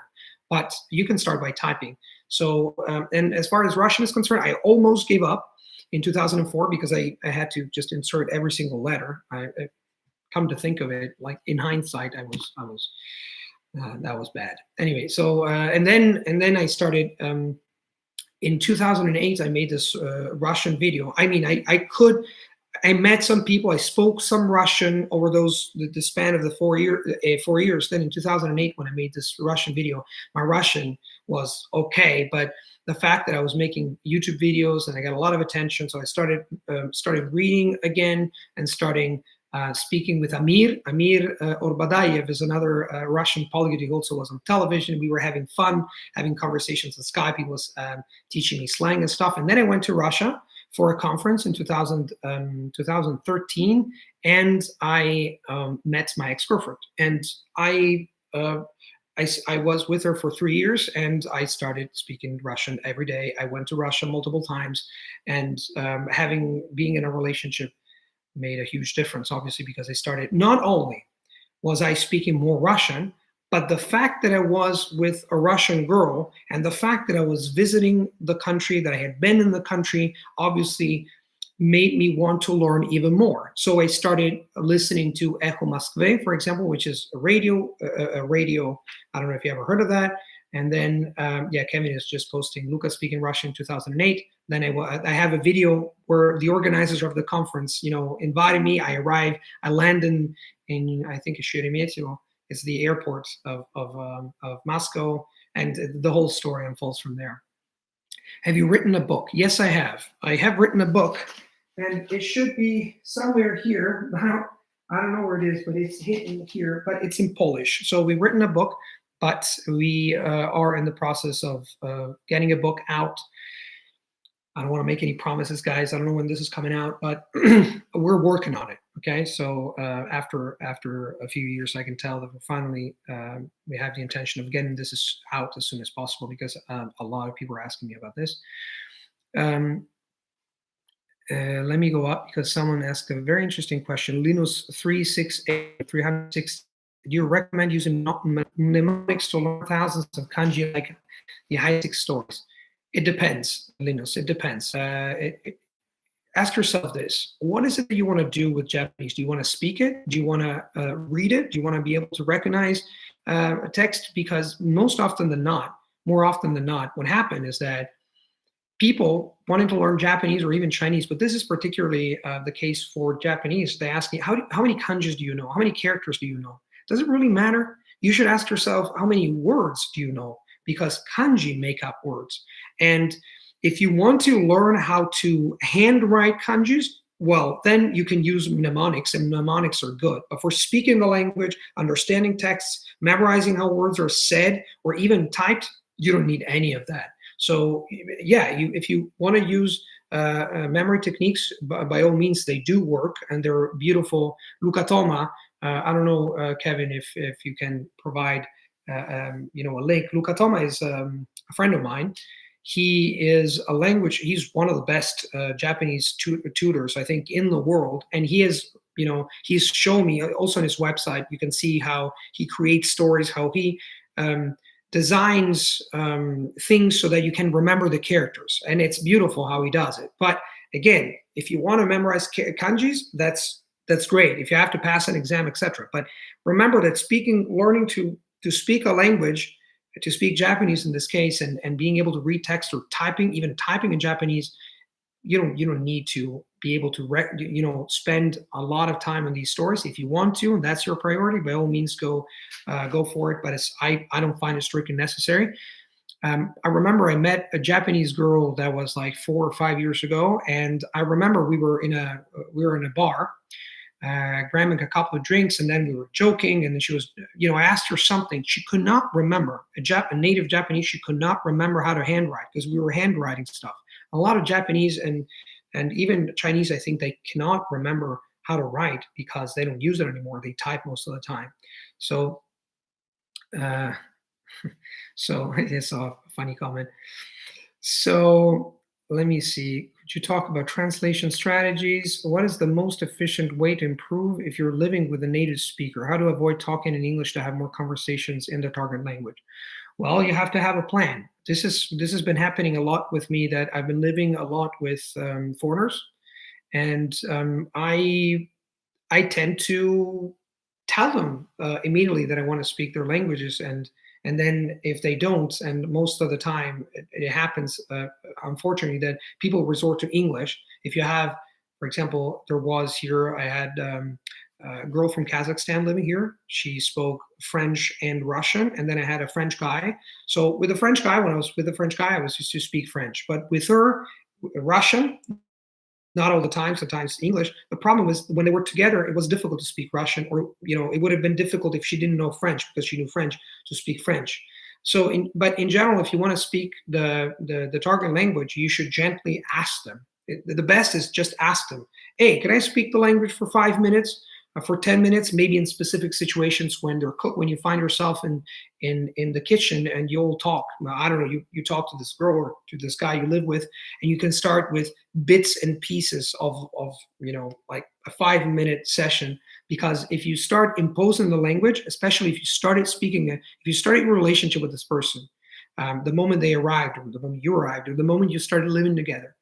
But you can start by typing. So, and as far as Russian is concerned, I almost gave up in 2004 because I had to just insert every single letter. I come to think of it, like in hindsight, I was that was bad. Anyway, so and then I started in 2008. I made this Russian video. I mean, I met some people. I spoke some Russian over the span of the 4 years. Then in 2008, when I made this Russian video, my Russian was okay, but the fact that I was making YouTube videos and I got a lot of attention, so I started reading again and starting speaking with Amir. Amir Orbadayev is another Russian polyglot. He also was on television. We were having fun, having conversations on Skype. He was teaching me slang and stuff. And then I went to Russia for a conference in 2013, and I met my ex-girlfriend. And I was with her for 3 years, and I started speaking Russian every day. I went to Russia multiple times, and being in a relationship made a huge difference, obviously, because I started, not only was I speaking more Russian, but the fact that I was with a Russian girl and the fact that I was visiting the country, that I had been in the country, obviously made me want to learn even more. So I started listening to Echo Moskvy, for example, which is a radio. I don't know if you ever heard of that. And then, Kevin is just posting Luca speaking Russian in 2008. Then I have a video where the organizers of the conference, invited me. I arrived. I landed in I think, Sheremetyevo. It's the airport of Moscow, and the whole story unfolds from there. Have you written a book? Yes, I have. I have written a book, and it should be somewhere here. I don't know where it is, but it's hidden here. But it's in Polish. So we've written a book, but we are in the process of getting a book out. I don't want to make any promises, guys. I don't know when this is coming out, but we're working on it. Okay, so after a few years, I can tell that we have the intention of getting this out as soon as possible, because a lot of people are asking me about this. Let me go up, because someone asked a very interesting question. Linus 368 306. Do you recommend using mnemonics to learn thousands of kanji like the high-stakes stories? It depends, Linus. It depends. Ask yourself this: what is it that you want to do with Japanese? Do you want to speak it? Do you want to read it? Do you want to be able to recognize a text? Because more often than not, what happened is that people wanting to learn Japanese or even Chinese, but this is particularly the case for Japanese, they ask me, how many kanjis do you know? How many characters do you know? Does it really matter? you should ask yourself, how many words do you know? Because kanji make up words. And if you want to learn how to handwrite kanjis, well, then you can use mnemonics, and mnemonics are good. But for speaking the language, understanding texts, memorizing how words are said or even typed, you don't need any of that. So, yeah, if you want to use memory techniques, by all means, they do work, and they're beautiful. Luca Toma, I don't know, Kevin, if you can provide a link. Luca Toma is a friend of mine. He's one of the best Japanese tutors, I think, in the world. And he's shown me also on his website, you can see how he creates stories, how he designs things so that you can remember the characters. And it's beautiful how he does it. But again, if you want to memorize kanjis, that's great. If you have to pass an exam, etc. But remember that learning to speak a language, to speak Japanese in this case, and being able to read text or even typing in Japanese, you don't need to be able to spend a lot of time on these stories. If you want to, and that's your priority, by all means go for it. But I don't find it strictly necessary. I remember I met a Japanese girl that was like 4 or 5 years ago, and I remember we were in a bar, grabbing a couple of drinks, and then we were joking, and then she was, I asked her something. She could not remember, a native Japanese, she could not remember how to handwrite because we were handwriting stuff. A lot of Japanese and even Chinese, I think they cannot remember how to write because they don't use it anymore. They type most of the time. So, so it's a funny comment. So let me see. Could you talk about translation strategies? What is the most efficient way to improve if you're living with a native speaker? How to avoid talking in English to have more conversations in the target language? Well, you have to have a plan. This has been happening a lot with me, that I've been living a lot with foreigners, and I tend to tell them immediately that I want to speak their languages, and then if they don't, and most of the time it happens, unfortunately, that people resort to English. If you have, for example, I had a girl from Kazakhstan living here. She spoke French and Russian, and then I had a French guy. So with the French guy, when I was with the French guy, I was used to speak French, but with her, Russian, not all the time, sometimes English. The problem was when they were together, it was difficult to speak Russian, or it would have been difficult if she didn't know French because she knew French to speak French. So, but in general, if you want to speak the target language, you should gently ask them. The best is just ask them, "Hey, can I speak the language for 5 minutes?" For 10 minutes, maybe in specific situations when when you find yourself in the kitchen and you'll talk. I don't know, you talk to this girl or to this guy you live with, and you can start with bits and pieces of like a 5-minute session. Because if you start imposing the language, especially if you started your relationship with this person, the moment they arrived, or the moment you arrived, or the moment you started living together,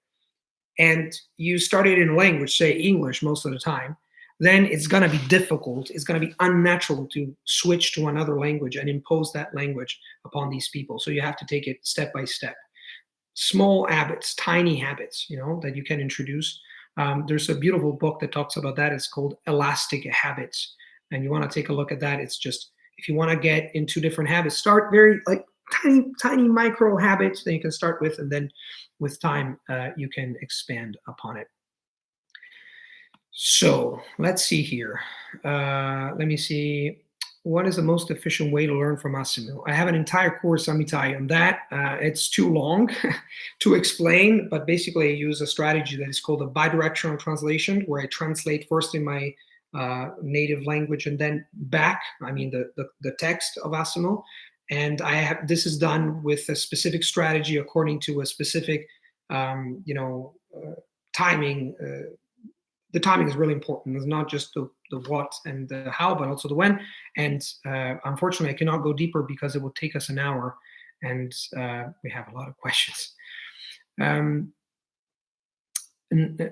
and you started in a language, say English most of the time, then it's going to be difficult. It's going to be unnatural to switch to another language and impose that language upon these people. So you have to take it step by step. Small habits, tiny habits, that you can introduce. There's a beautiful book that talks about that. It's called Elastic Habits. And you want to take a look at that. It's just, if you want to get into different habits, start very like tiny micro habits that you can start with. And then with time, you can expand upon it. So let's see here. Let me see. What is the most efficient way to learn from Massimo? I have an entire course, Amitai, on that. It's too long to explain, but basically I use a strategy that is called a bidirectional translation, where I translate first in my native language and then back, the text of Massimo. And this is done with a specific strategy according to a specific, timing. The timing is really important. It's not just the what and the how, but also the when. And unfortunately, I cannot go deeper because it will take us an hour, and we have a lot of questions.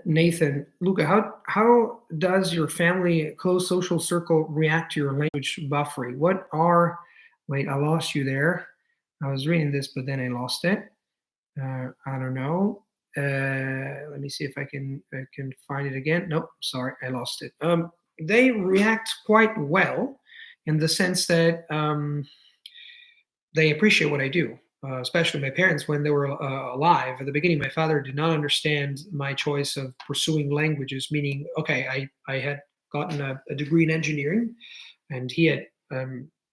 Nathan, Luca, how does your family, close social circle react to your language buffering? Wait, I lost you there. I was reading this, but then I lost it. I don't know. Let me see if I can find it again. Nope, sorry, I lost it. They react quite well. in the sense that they appreciate what I do, especially my parents when they were alive. At the beginning, my father did not understand my choice of pursuing languages, meaning, okay, I had gotten a degree in engineering, and he had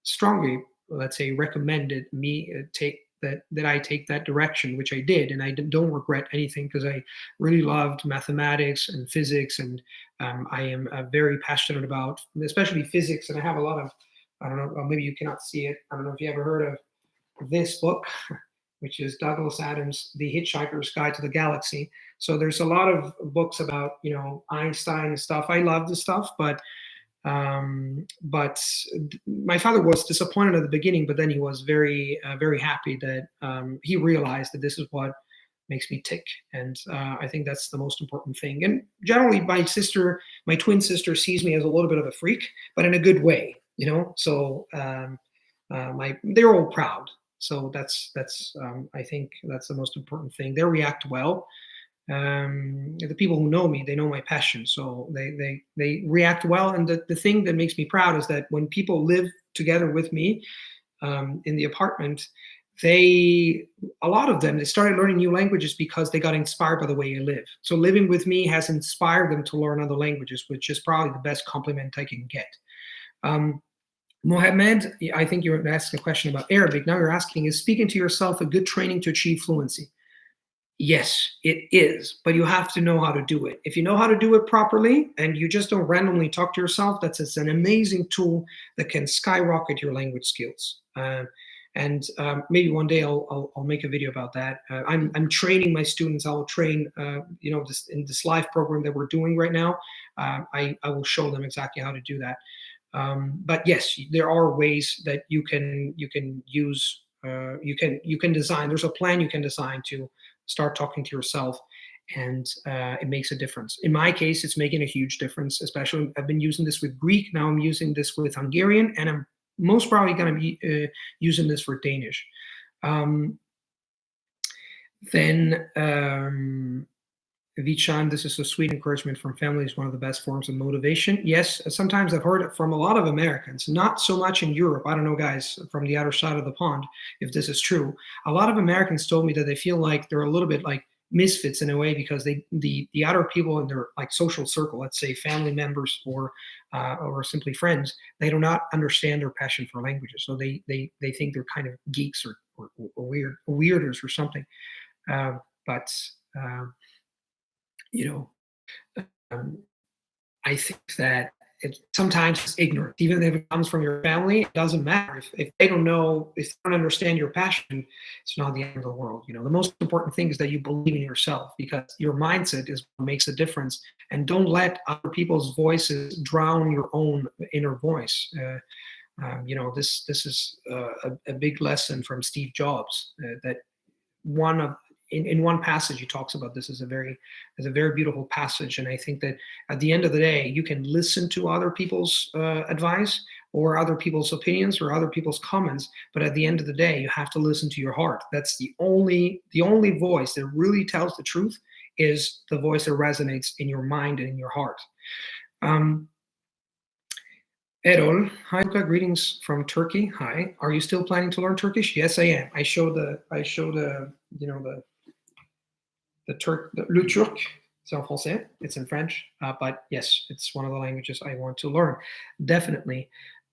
strongly, let's say, recommended me take that I take that direction, which I did, and I don't regret anything because I really loved mathematics and physics, and I am very passionate about, especially physics, and I have a lot of, I don't know, well, maybe you cannot see it. I don't know if you ever heard of this book, which is Douglas Adams' The Hitchhiker's Guide to the Galaxy. So there's a lot of books about, Einstein and stuff. I love this stuff, but my father was disappointed at the beginning, but then he was very, very happy that he realized that this is what makes me tick. And I think that's the most important thing. And generally, my twin sister, sees me as a little bit of a freak, but in a good way, So they're all proud. So that's I think that's the most important thing. They react well. The people who know me, they know my passion, so they react well. And the thing that makes me proud is that when people live together with me in the apartment, a lot of them, they started learning new languages because they got inspired by the way I live. So living with me has inspired them to learn other languages, which is probably the best compliment I can get. Mohammed, I think you're asking a question about Arabic. Now you're asking, is speaking to yourself a good training to achieve fluency? Yes, it is, but you have to know how to do it. If you know how to do it properly and you just don't randomly talk to yourself, it's an amazing tool that can skyrocket your language skills. And maybe one day I'll make a video about that. I'm training my students. I will train, this, in this live program that we're doing right now. I will show them exactly how to do that. But yes, there are ways that you can use. You can design. There's a plan you can design to start talking to yourself, and it makes a difference. In my case, it's making a huge difference. Especially, I've been using this with Greek. Now I'm using this with Hungarian, and I'm most probably going to be using this for Danish. Then Vichan, this is a sweet encouragement from family, is one of the best forms of motivation. Yes, sometimes I've heard it from a lot of Americans, not so much in Europe. I don't know, guys, from the other side of the pond, if this is true. A lot of Americans told me that they feel like they're a little bit like misfits in a way because the other people in their like social circle, let's say family members or simply friends, they do not understand their passion for languages. So they think they're kind of geeks or weirders or something. But I think that sometimes it's ignorant. Even if it comes from your family, it doesn't matter. If they don't know, if they don't understand your passion, it's not the end of the world. The most important thing is that you believe in yourself, because your mindset is what makes a difference. And don't let other people's voices drown your own inner voice. This is a big lesson from Steve Jobs. That one of in one passage he talks about this as a very beautiful passage. And I think that at the end of the day, you can listen to other people's advice or other people's opinions or other people's comments, but at the end of the day, you have to listen to your heart. That's the only voice that really tells the truth, is the voice that resonates in your mind and in your heart. Erol, hi Luca, greetings from Turkey. Hi, are you still planning to learn Turkish? Yes, I am. I show the le turc, c'est en français, it's in French, but yes, it's one of the languages I want to learn, definitely.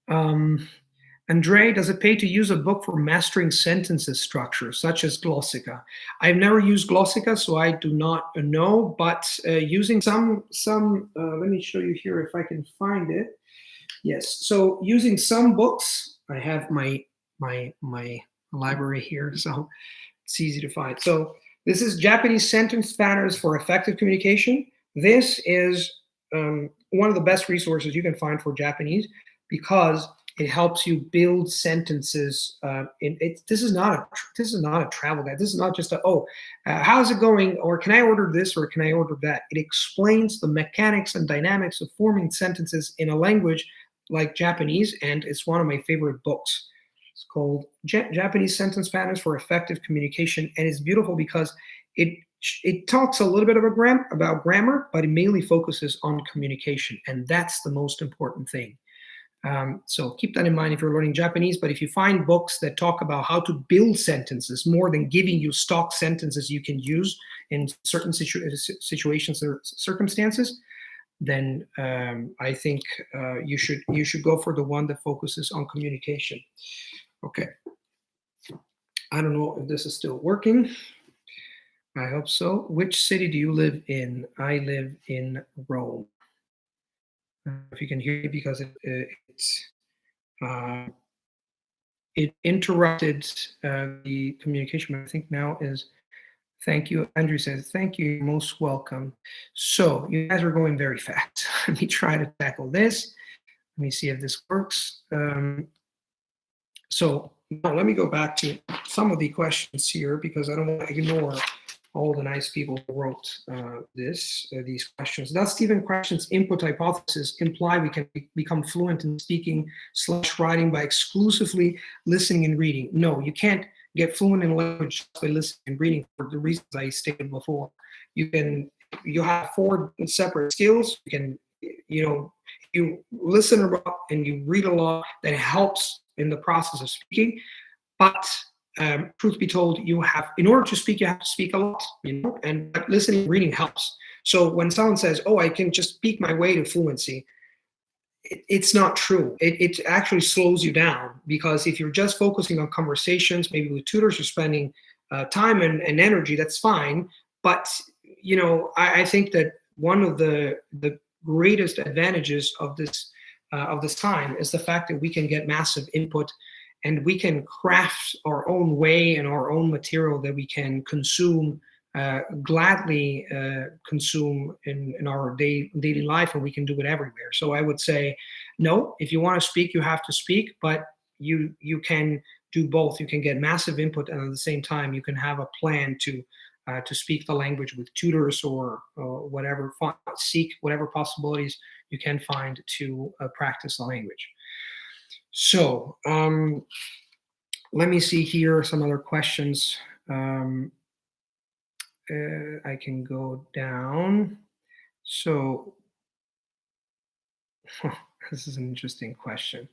Andre, does it pay to use a book for mastering sentences structure, such as Glossica? I've never used Glossica, so I do not know, but using some let me show you here if I can find it. Yes, so using some books, I have my library here, so it's easy to find. So this is Japanese Sentence Patterns for Effective Communication. This is one of the best resources you can find for Japanese, because it helps you build sentences. This is not a travel guide. This is not just how's it going, or can I order this, or can I order that? It explains the mechanics and dynamics of forming sentences in a language like Japanese, and it's one of my favorite books. It's called Japanese Sentence Patterns for Effective Communication, and it's beautiful because it talks a little bit about grammar, but it mainly focuses on communication, and that's the most important thing. So keep that in mind if you're learning Japanese. But if you find books that talk about how to build sentences more than giving you stock sentences you can use in certain situations or circumstances, then I think you should go for the one that focuses on communication. Okay. I don't know if this is still working. I hope so. Which city do you live in? I live in Rome. If you can hear me, because uh, it interrupted the communication. I think now is. Thank you. Andrew says, thank you. You're most welcome. So you guys are going very fast. Let me try to tackle this. Let me see if this works. So now let me go back to some of the questions here, because I don't want to ignore all the nice people who wrote these questions. Does Stephen Krashen's input hypothesis imply we can become fluent in speaking / writing by exclusively listening and reading? No, you can't get fluent in language just by listening and reading for the reasons I stated before. You have 4 separate skills. You listen a lot and you read a lot. That helps in the process of speaking. But truth be told, in order to speak, you have to speak a lot, and listening and reading helps. So when someone says, oh, I can just speak my way to fluency, it's not true. It actually slows you down, because if you're just focusing on conversations, maybe with tutors, you're spending time and energy, that's fine. But, I think that one of the greatest advantages of this time is the fact that we can get massive input, and we can craft our own way and our own material that we can consume, gladly consume in our daily life, and we can do it everywhere. So I would say, no, if you want to speak, you have to speak, but you can do both. You can get massive input, and at the same time, you can have a plan to speak the language with tutors or whatever, seek whatever possibilities you can find to practice the language. So let me see here some other questions. I can go down. So this is an interesting question.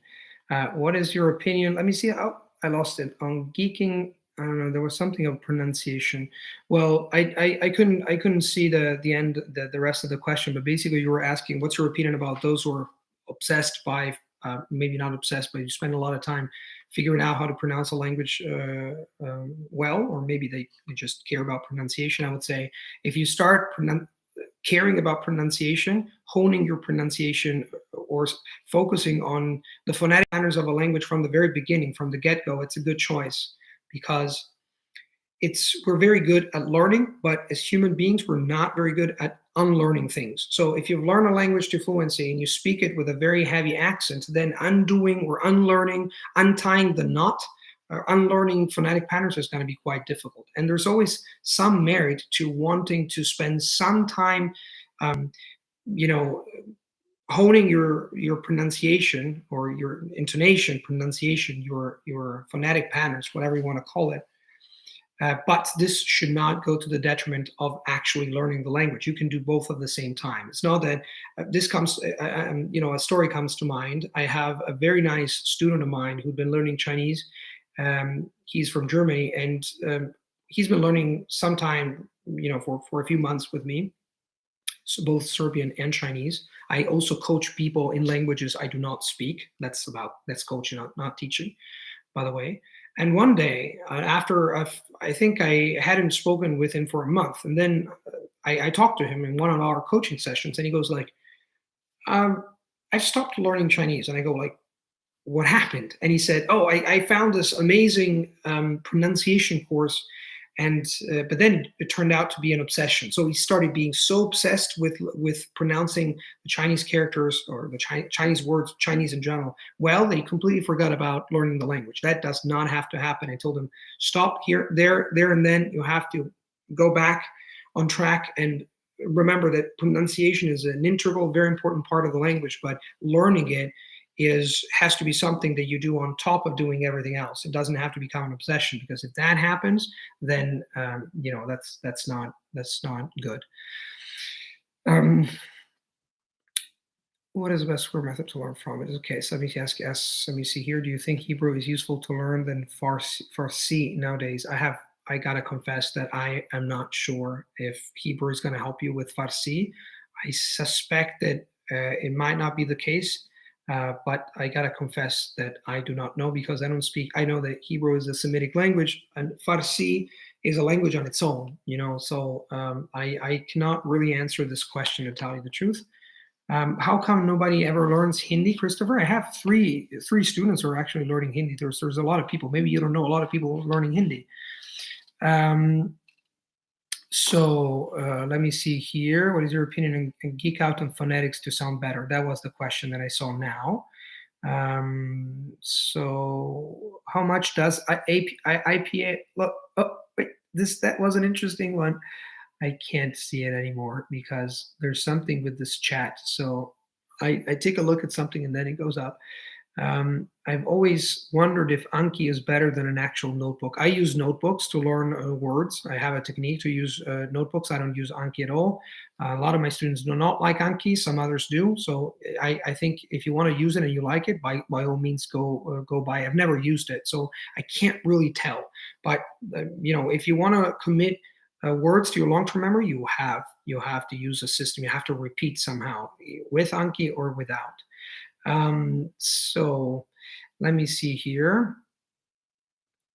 What is your opinion? Let me see. Oh, I lost it on geeking. I don't know. There was something of pronunciation. Well, I couldn't see the end, the rest of the question. But basically, you were asking, what's your opinion about those who are obsessed by, maybe not obsessed, but you spend a lot of time figuring out how to pronounce a language well, or maybe they just care about pronunciation. I would say, if you start caring about pronunciation, honing your pronunciation, or focusing on the phonetic patterns of a language from the very beginning, from the get-go, it's a good choice, because we're very good at learning, but as human beings, we're not very good at unlearning things. So if you learn a language to fluency and you speak it with a very heavy accent, then undoing or unlearning, untying the knot, or unlearning phonetic patterns is going to be quite difficult. And there's always some merit to wanting to spend some time, honing your pronunciation, or your intonation, pronunciation, your phonetic patterns, whatever you want to call it. But this should not go to the detriment of actually learning the language. You can do both at the same time. It's not that this comes, a story comes to mind. I have a very nice student of mine who'd been learning Chinese. He's from Germany, and he's been learning sometime, for a few months with me. So both Serbian and Chinese. I also coach people in languages I do not speak. That's coaching, not teaching, by the way. And one day, after I think I hadn't spoken with him for a month, and then I talked to him in one of our coaching sessions, and he goes like, "I've stopped learning Chinese." And I go like, "What happened?" And he said, "Oh, I found this amazing pronunciation course, and but then it turned out to be an obsession. So he started being so obsessed with pronouncing the Chinese characters, or the Chinese words, Chinese in general, well, that he completely forgot about learning the language. That does not have to happen. I told him, stop here, there, and then. You have to go back on track, and remember that pronunciation is an integral, very important part of the language, but learning it has to be something that you do on top of doing everything else. It doesn't have to become an obsession, because if that happens, then that's not good. What is the best word method to learn from it? Okay, so let me let me see here. Do you think Hebrew is useful to learn than Farsi nowadays? I gotta confess that I am not sure if Hebrew is gonna help you with Farsi. I suspect that it might not be the case, but I gotta confess that I do not know because I don't speak. I know that Hebrew is a Semitic language and Farsi is a language on its own, you know. So I cannot really answer this question to tell you the truth. How come nobody ever learns Hindi, Christopher? I have three students who are actually learning Hindi. There's a lot of people. Maybe you don't know a lot of people learning Hindi. Um, Let me see here. What is your opinion on geek out on phonetics to sound better? That was the question that I saw now. So how much does IPA look? Oh, wait, that was an interesting one. I can't see it anymore because there's something with this chat. So I take a look at something and then it goes up. I've always wondered if Anki is better than an actual notebook. I use notebooks to learn words. I have a technique to use notebooks. I don't use Anki at all. A lot of my students do not like Anki. Some others do. So I think if you want to use it and you like it, by all means go buy. I've never used it, so I can't really tell. But if you want to commit words to your long-term memory, you have to use a system. You have to repeat somehow with Anki or without. So let me see here.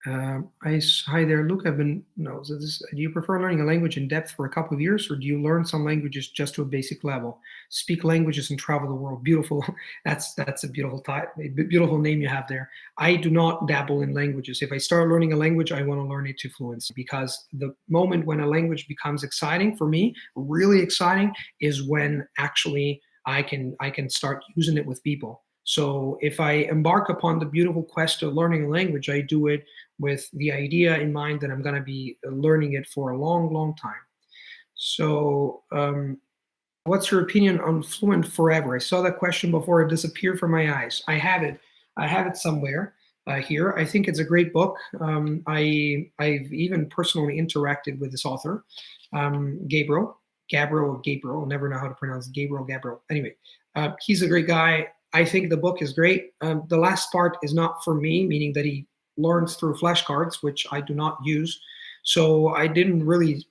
Hi there, Luke. I've been no. So do you prefer learning a language in depth for a couple of years, or do you learn some languages just to a basic level? Speak languages and travel the world. Beautiful. That's a beautiful beautiful name you have there. I do not dabble in languages. If I start learning a language, I want to learn it to fluency because the moment when a language becomes exciting for me, really exciting, is when actually I can start using it with people. So if I embark upon the beautiful quest of learning a language, I do it with the idea in mind that I'm going to be learning it for a long, long time. So, what's your opinion on Fluent Forever? I saw that question before it disappeared from my eyes. I have it. I have it somewhere here. I think it's a great book. I've even personally interacted with this author, Gabriel. I'll never know how to pronounce Gabriel. Anyway, he's a great guy. I think the book is great. The last part is not for me, meaning that he learns through flashcards, which I do not use. So I didn't really,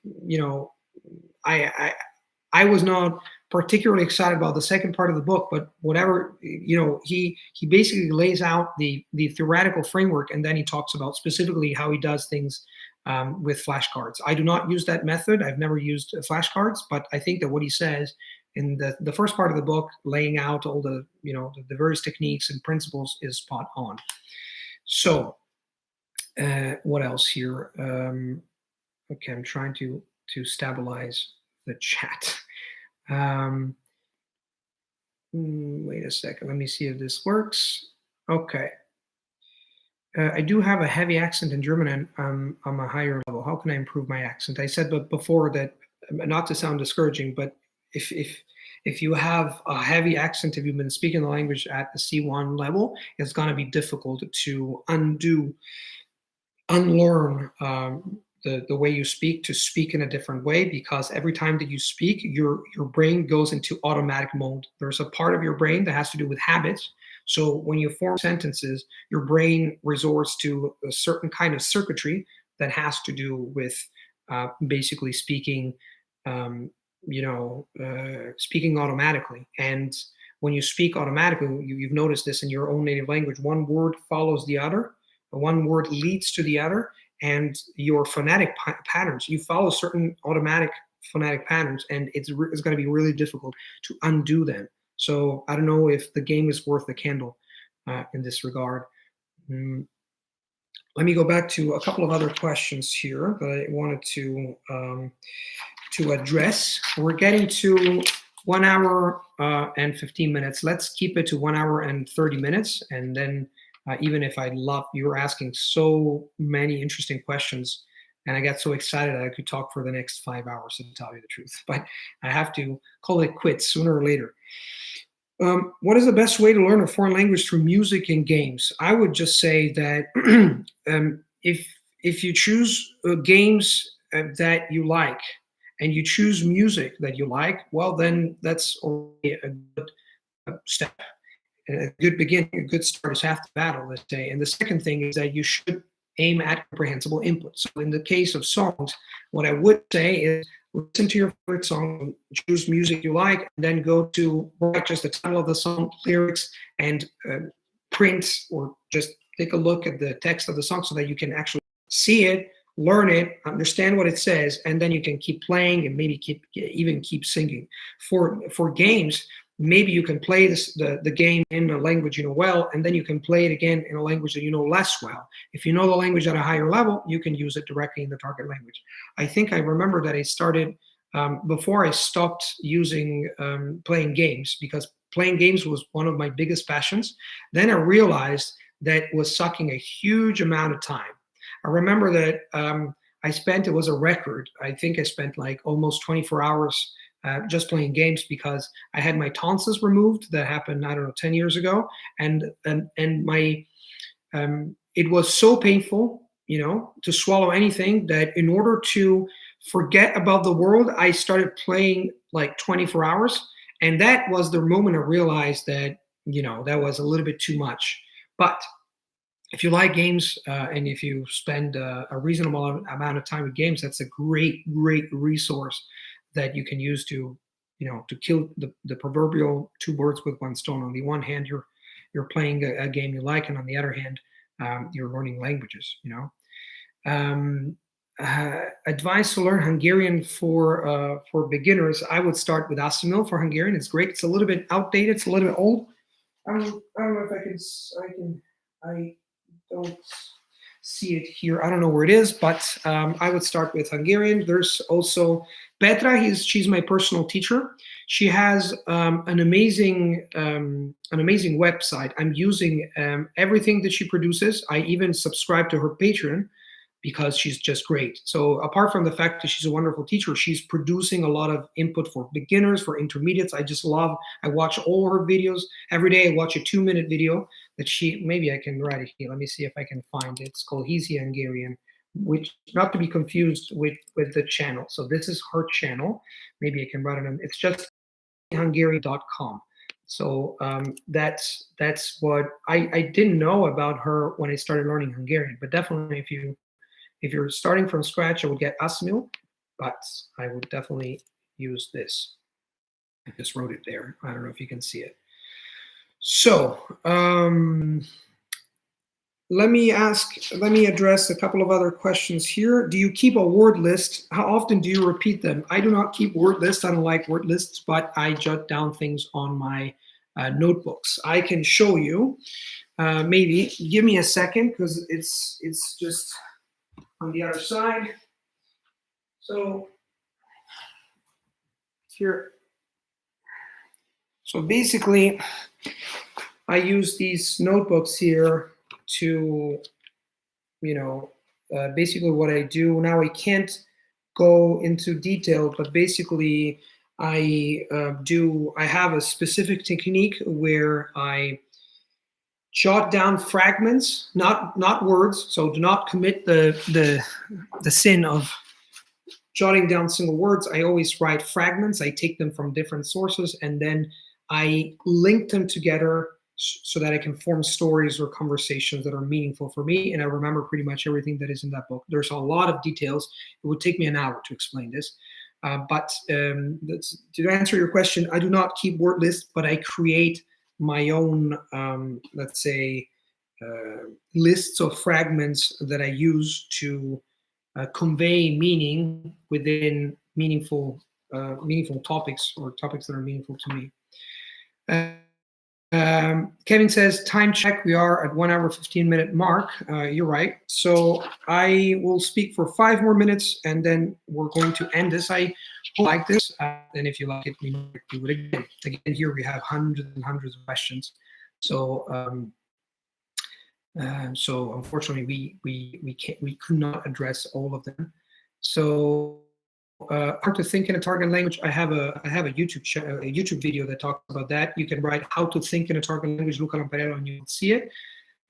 I I was not particularly excited about the second part of the book, but whatever, he basically lays out the theoretical framework, and then he talks about specifically how he does things with flashcards. I do not use that method. I've never used flashcards, but I think that what he says in the first part of the book, laying out all the various techniques and principles, is spot on. So what else here? Okay, I'm trying to stabilize the chat. Wait a second. Let me see if this works. Okay. I do have a heavy accent in German, and I'm a higher level. How can I improve my accent? I said but before that, not to sound discouraging, but if you have a heavy accent, if you've been speaking the language at the C1 level, it's going to be difficult to unlearn the way you speak to speak in a different way, because every time that you speak, your brain goes into automatic mode. There's a part of your brain that has to do with habits. So when you form sentences, your brain resorts to a certain kind of circuitry that has to do with basically speaking, speaking automatically. And when you speak automatically, you've noticed this in your own native language. One word follows the other. One word leads to the other, and your phonetic patterns, you follow certain automatic phonetic patterns, and it's going to be really difficult to undo them. So I don't know if the game is worth the candle in this regard. Let me go back to a couple of other questions here that I wanted to address. We're getting to 1 hour and 15 minutes. Let's keep it to 1 hour and 30 minutes, and then even if you were asking so many interesting questions, and I got so excited I could talk for the next 5 hours, to tell you the truth. But I have to call it quits sooner or later. What is the best way to learn a foreign language through music and games? I would just say that if you choose games that you like, and you choose music that you like, well, then that's already a good step. A good beginning, a good start is half the battle, let's say. And the second thing is that you should aim at comprehensible input. So in the case of songs, what I would say is listen to your favorite song, choose music you like, and then go to write just the title of the song, lyrics, and print or just take a look at the text of the song so that you can actually see it, learn it, understand what it says, and then you can keep playing and maybe even keep singing. For games, maybe you can play the game in a language you know well, and then you can play it again in a language that you know less well. If you know the language at a higher level, you can use it directly in the target language. I think I remember that I started before I stopped using playing games, because playing games was one of my biggest passions. Then I realized that it was sucking a huge amount of time. I remember that it was a record. I think I spent like almost 24 hours just playing games, because I had my tonsils removed. That happened, I don't know, 10 years ago. And my, it was so painful, to swallow anything, that in order to forget about the world, I started playing like 24 hours. And that was the moment I realized that, that was a little bit too much. But if you like games and if you spend a reasonable amount of time with games, that's a great resource that you can use to kill the proverbial two birds with one stone. On the one hand, you're playing a game you like, and on the other hand, you're learning languages. Advice to learn Hungarian for beginners. I would start with Asimil for Hungarian. It's great. It's a little bit outdated. It's a little bit old. I don't know if I don't see it here. I don't know where it is, but I would start with Hungarian. There's also Petra. She's my personal teacher. She has an amazing website. I'm using everything that she produces. I even subscribe to her Patreon because she's just great. So apart from the fact that she's a wonderful teacher, she's producing a lot of input for beginners, for intermediates. I watch all her videos. Every day I watch a 2-minute video that maybe I can write it here. Let me see if I can find it. It's called Easy Hungarian, which not to be confused with the channel. So this is her channel. Maybe I can write it on, it's just hungarian.com. So that's what I didn't know about her when I started learning Hungarian, but definitely if you're starting from scratch, I would get Asimil, but I would definitely use this. I just wrote it there. I don't know if you can see it. So let me address a couple of other questions here. Do you keep a word list? How often do you repeat them? I do not keep word lists. I don't like word lists, but I jot down things on my notebooks. I can show you. Maybe give me a second, because it's just on the other side. So here. So basically, I use these notebooks here to, basically what I do now. I can't go into detail, but basically I have a specific technique where I jot down fragments, not words. So do not commit the sin of jotting down single words. I always write fragments. I take them from different sources, and then I link them together so that I can form stories or conversations that are meaningful for me. And I remember pretty much everything that is in that book. There's a lot of details. It would take me an hour to explain this. But to answer your question, I do not keep word lists, but I create my own, let's say, lists of fragments that I use to convey meaning within meaningful topics, or topics that are meaningful to me. Kevin says, time check, we are at 1 hour 15-minute mark. You're right. So I will speak for 5 more minutes, and then we're going to end this. I like this, and if you like it, we might do it again. Again, here we have hundreds and hundreds of questions. So so unfortunately, we could not address all of them. So how to think in a target language. I have a YouTube video that talks about that. You can write how to think in a target language, Luca Lampariello, and you'll see it.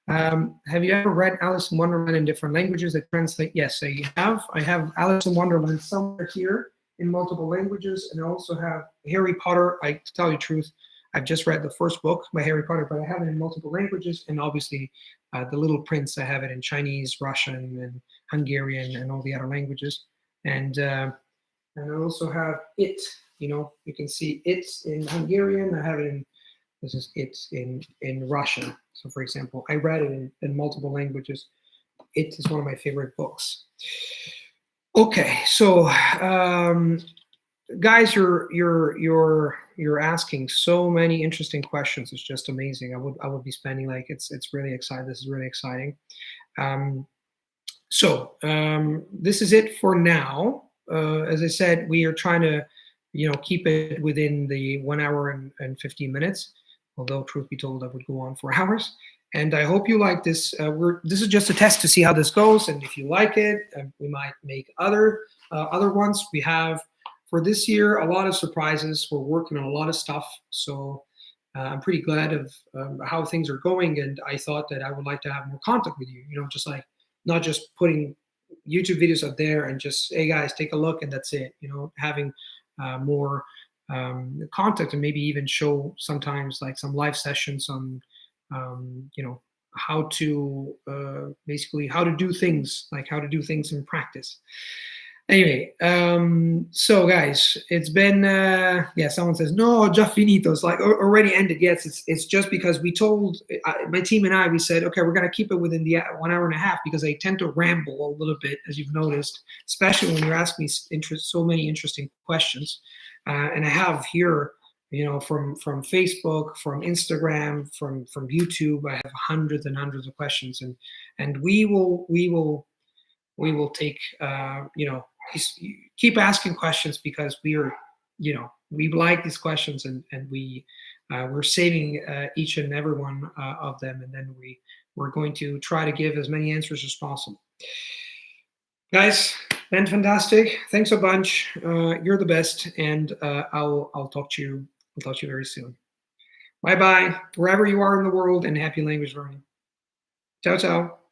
Have you ever read Alice in Wonderland in different languages that translate? Yes, I have. I have Alice in Wonderland somewhere here in multiple languages, and I also have Harry Potter. To tell you the truth, I've just read the first book by Harry Potter, but I have it in multiple languages, and obviously The Little Prince, I have it in Chinese, Russian, and Hungarian, and all the other languages. And I also have it. You can see it in Hungarian. I have it in this is it in Russian. So, for example, I read it in multiple languages. It is one of my favorite books. Okay, so guys, you're asking so many interesting questions. It's just amazing. I would be spending like it's really exciting. This is really exciting. This is it for now. As I said, we are trying to keep it within the 1 hour and 15 minutes. Although, truth be told, I would go on for hours. And I hope you like this. This is just a test to see how this goes, and if you like it, we might make other ones. We have for this year a lot of surprises. We're working on a lot of stuff, so I'm pretty glad of how things are going. And I thought that I would like to have more contact with you. Just like not just putting YouTube videos up there and just, hey guys, take a look and that's it. Having more contact, and maybe even show sometimes like some live sessions on how to basically how to do things, like how to do things in practice. Anyway, so guys, it's been someone says no, già finito. It's like already ended. Yes, it's just because we told my team and we said, okay, we're gonna keep it within the 1 hour and a half, because I tend to ramble a little bit, as you've noticed, especially when you're asking me so many interesting questions. And I have here, from Facebook, from Instagram, from YouTube, I have hundreds and hundreds of questions, and we will take keep asking questions, because we like these questions, and we're saving each and every one of them, and then we're going to try to give as many answers as possible. Guys, been fantastic. Thanks a bunch. You're the best, and I'll talk to you. I'll talk to you very soon. Bye bye, wherever you are in the world, and happy language learning. Ciao ciao.